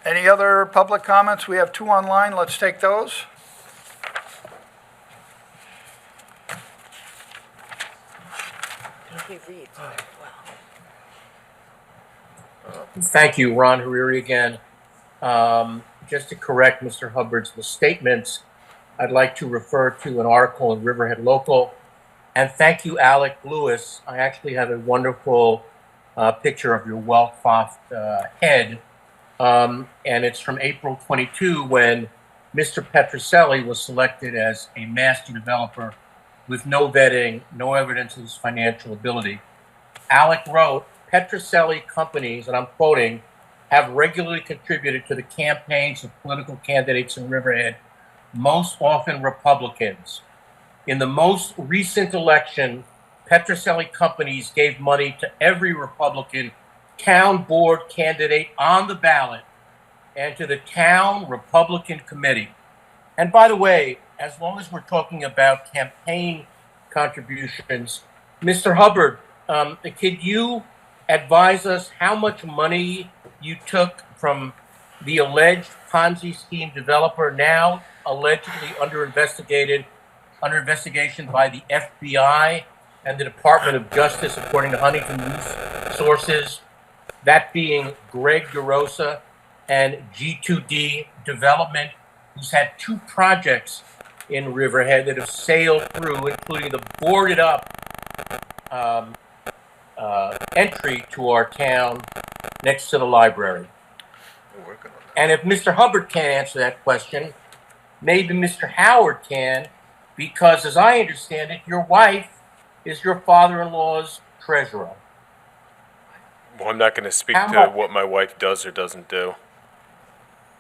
Any other public comments? We have 2 online. Let's take those. He reads well. Thank you, Ron Hariri again. Just to correct Mr. Hubbard's misstatements, I'd like to refer to an article in Riverhead Local. And thank you, Alec Lewis. I actually have a wonderful picture of your well-coiffed head. And it's from April 22 when Mr. Petroselli was selected as a master developer with no vetting, no evidence of his financial ability. Alec wrote, Petroselli companies, and I'm quoting, have regularly contributed to the campaigns of political candidates in Riverhead, most often Republicans. In the most recent election, Petroselli companies gave money to every Republican town board candidate on the ballot and to the town Republican committee. And by the way, as long as we're talking about campaign contributions, Mr. Hubbard, could you advise us how much money you took from the alleged Ponzi scheme developer, now allegedly under investigation by the FBI and the Department of Justice, according to Huntington News sources, that being Greg DeRosa and G2D Development, who's had 2 projects in Riverhead that have sailed through, including the boarded up entry to our town next to the library. And if Mr. Hubbard can't answer that question, maybe Mr. Howard can, because as I understand it, your wife is your father-in-law's treasurer. Well, I'm not going to speak to what my wife does or doesn't do.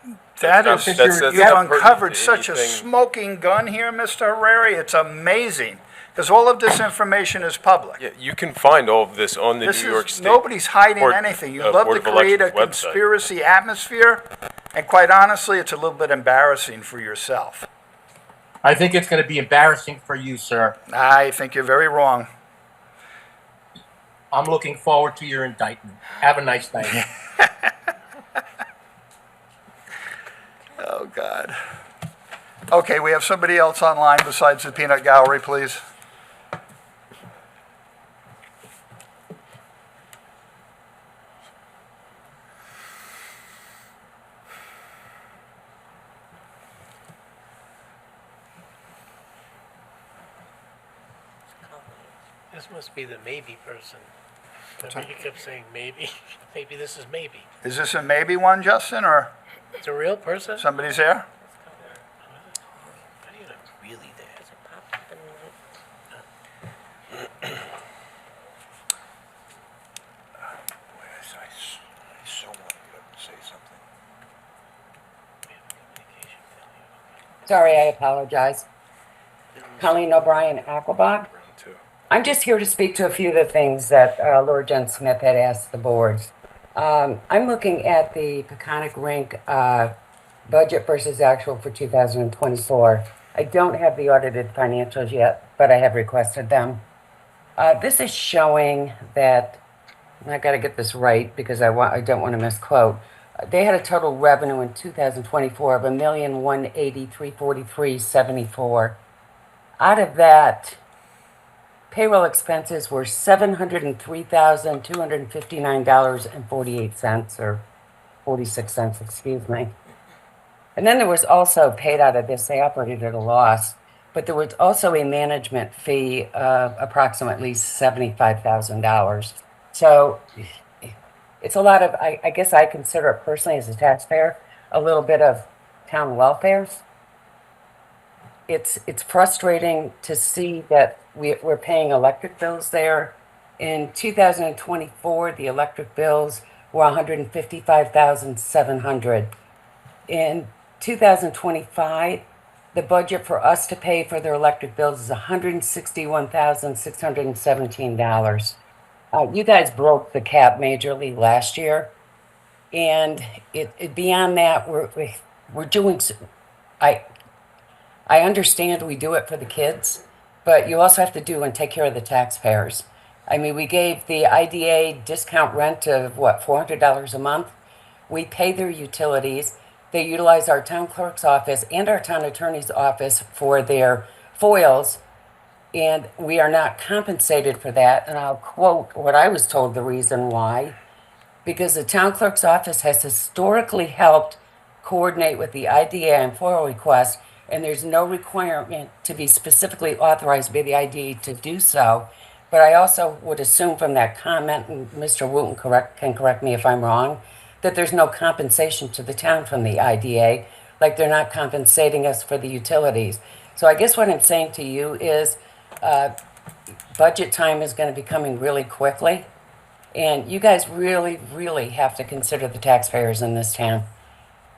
You've not uncovered pertinent to such a anything. smoking gun here, Mr. Hariri. It's amazing, because all of this information is public. Yeah, you can find all of this on the New York State. Nobody's hiding Board- anything. You Board love to of create a Elections website. conspiracy atmosphere, and quite honestly, it's a little bit embarrassing for yourself. I think it's going to be embarrassing for you, sir. I think you're very wrong. I'm looking forward to your indictment. Have a nice night. Oh, God. Okay, we have somebody else online besides the peanut gallery, please. This must be the maybe person. Remember you kept saying maybe. Maybe this is maybe. Is this a maybe one, Justin, or It's a real person? somebody's there? Really there. I so want to say something. Sorry, I apologize. Colleen O'Brien, Aquabog. I'm just here to speak to a few of the things that Lord John Smith had asked the boards. I'm looking at the Peconic Rink budget versus actual for 2024. I don't have the audited financials yet, but I have requested them. This is showing that, and I got to get this right because I don't want to misquote. They had a total revenue in 2024 of $1,183,343.74. Out of that, payroll expenses were $703,259.48, or 46 cents, excuse me. And then there was also paid out of this, they operated at a loss, but there was also a management fee of approximately $75,000. So it's a lot of, I guess I consider it personally as a taxpayer, a little bit of town welfare. It's frustrating to see that we're paying electric bills there. In 2024, the electric bills were $155,700. In 2025, the budget for us to pay for their electric bills is $161,617. You guys broke the cap majorly last year, and beyond that, we're doing. I understand we do it for the kids, but you also have to do and take care of the taxpayers. I mean, we gave the IDA discount rent of, what, $400 a month? We pay their utilities. They utilize our town clerk's office and our town attorney's office for their foils, and we are not compensated for that. And I'll quote what I was told the reason why. Because the town clerk's office has historically helped coordinate with the IDA and FOIL requests, and there's no requirement to be specifically authorized by the IDA to do so. But I also would assume from that comment, and Mr. Wooten can correct me if I'm wrong, that there's no compensation to the town from the IDA, like they're not compensating us for the utilities. So I guess what I'm saying to you is budget time is going to be coming really quickly, and you guys really, really have to consider the taxpayers in this town.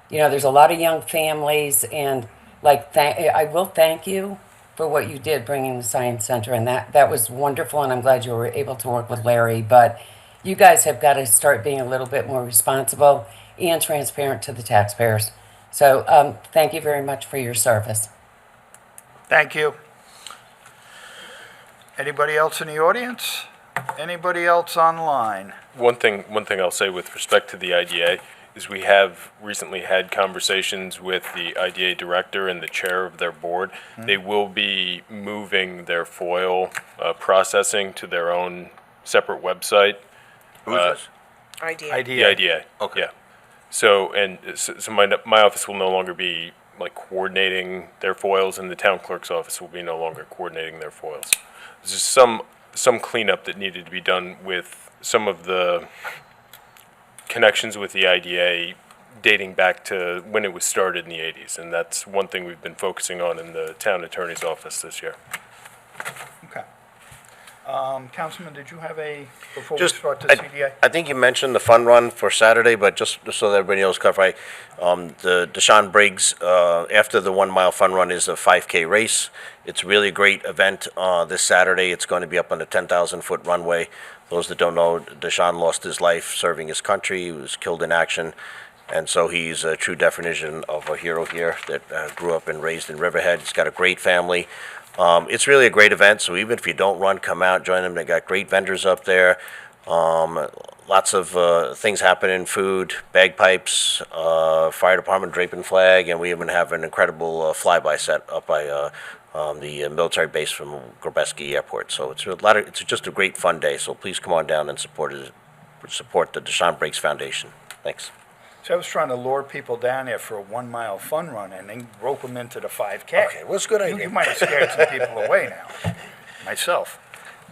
You know, there's a lot of young families, and I will thank you for what you did bringing the Science Center, and that was wonderful, and I'm glad you were able to work with Larry, but you guys have got to start being a little bit more responsible and transparent to the taxpayers. So thank you very much for your service. Thank you. Anybody else in the audience? Anybody else online? One thing I'll say with respect to the IDA is we have recently had conversations with the IDA director and the chair of their board. They will be moving their FOIL processing to their own separate website. Who's this? IDA. The IDA. Okay. Yeah. So my office will no longer be like coordinating their FOILs, and the town clerk's office will be no longer coordinating their FOILs. There's just some cleanup that needed to be done with some of the connections with the IDA dating back to when it was started in the 80s, and that's one thing we've been focusing on in the town attorney's office this year. Okay. Councilman, did you have before Just, we start the CDA? I think you mentioned the fun run for Saturday, but just so that everybody knows, clarify, the Deshaun Briggs, after the 1 mile fun run is a 5K race. It's a really great event this Saturday. It's going to be up on the 10,000-foot runway. Those that don't know, Deshaun lost his life serving his country. He was killed in action. And so he's a true definition of a hero here that grew up and raised in Riverhead. He's got a great family. It's really a great event, so even if you don't run, come out, join them. They got great vendors up there. Lots of things happening, food, bagpipes, fire department draping flag, and we even have an incredible flyby set up by the military base from Gorbeski Airport. So it's just a great fun day. So please come on down and support the Deshaun Breaks Foundation. Thanks. So I was trying to lure people down there for a 1 mile fun run and then rope them into the 5K. Okay, what's a good idea? You might have scared some people away now, myself.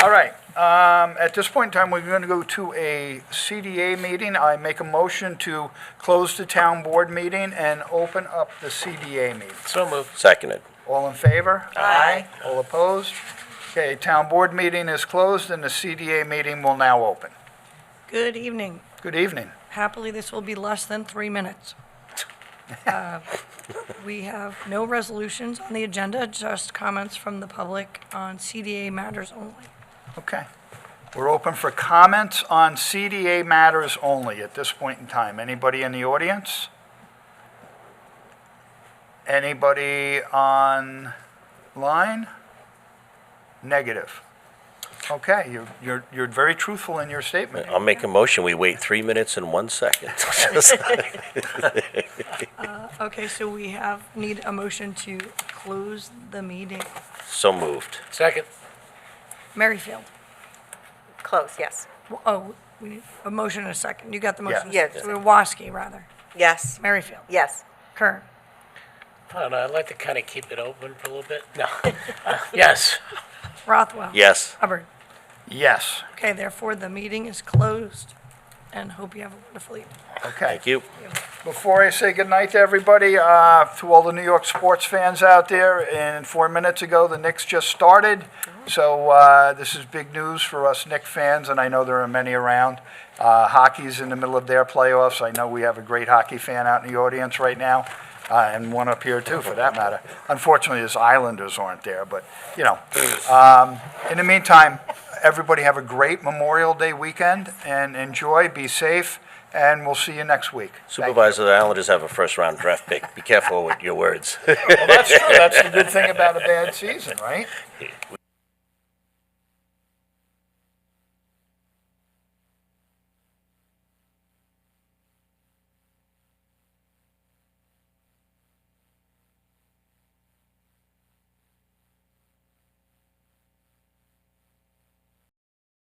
All right, at this point in time, we're going to go to a CDA meeting. I make a motion to close the town board meeting and open up the CDA meeting. So moved. Seconded. All in favor? Aye. All opposed? Okay, town board meeting is closed and the CDA meeting will now open. Good evening. Good evening. Happily, this will be less than 3 minutes. We have no resolutions on the agenda, just comments from the public on CDA matters only. Okay. We're open for comments on CDA matters only at this point in time. Anybody in the audience? Anybody online? Negative. Okay, you're very truthful in your statement. I'll make a motion. We wait 3 minutes and 1 second. Okay, so we need a motion to close the meeting. So moved. Second. Merrifield. Close, yes. Oh, we need a motion and a second. You got the motion? Yeah. So Waski, rather. Yes. Merrifield. Yes. Kern. I don't know, I'd like to kind of keep it open for a little bit. No. Yes. Rothwell. Yes. Hubbard. Yes. Okay, therefore, the meeting is closed, and hope you have a wonderful evening. Okay. Thank you. Before I say goodnight to everybody, to all the New York sports fans out there, and 4 minutes ago, the Knicks just started. So this is big news for us Knicks fans, and I know there are many around. Hockey's in the middle of their playoffs. I know we have a great hockey fan out in the audience right now, and one up here too, for that matter. Unfortunately, his Islanders aren't there, but, you know. In the meantime, everybody have a great Memorial Day weekend, and enjoy, be safe, and we'll see you next week. Supervisor, the Islanders have a first-round draft pick. Be careful with your words. Well, that's true. That's the good thing about a bad season, right?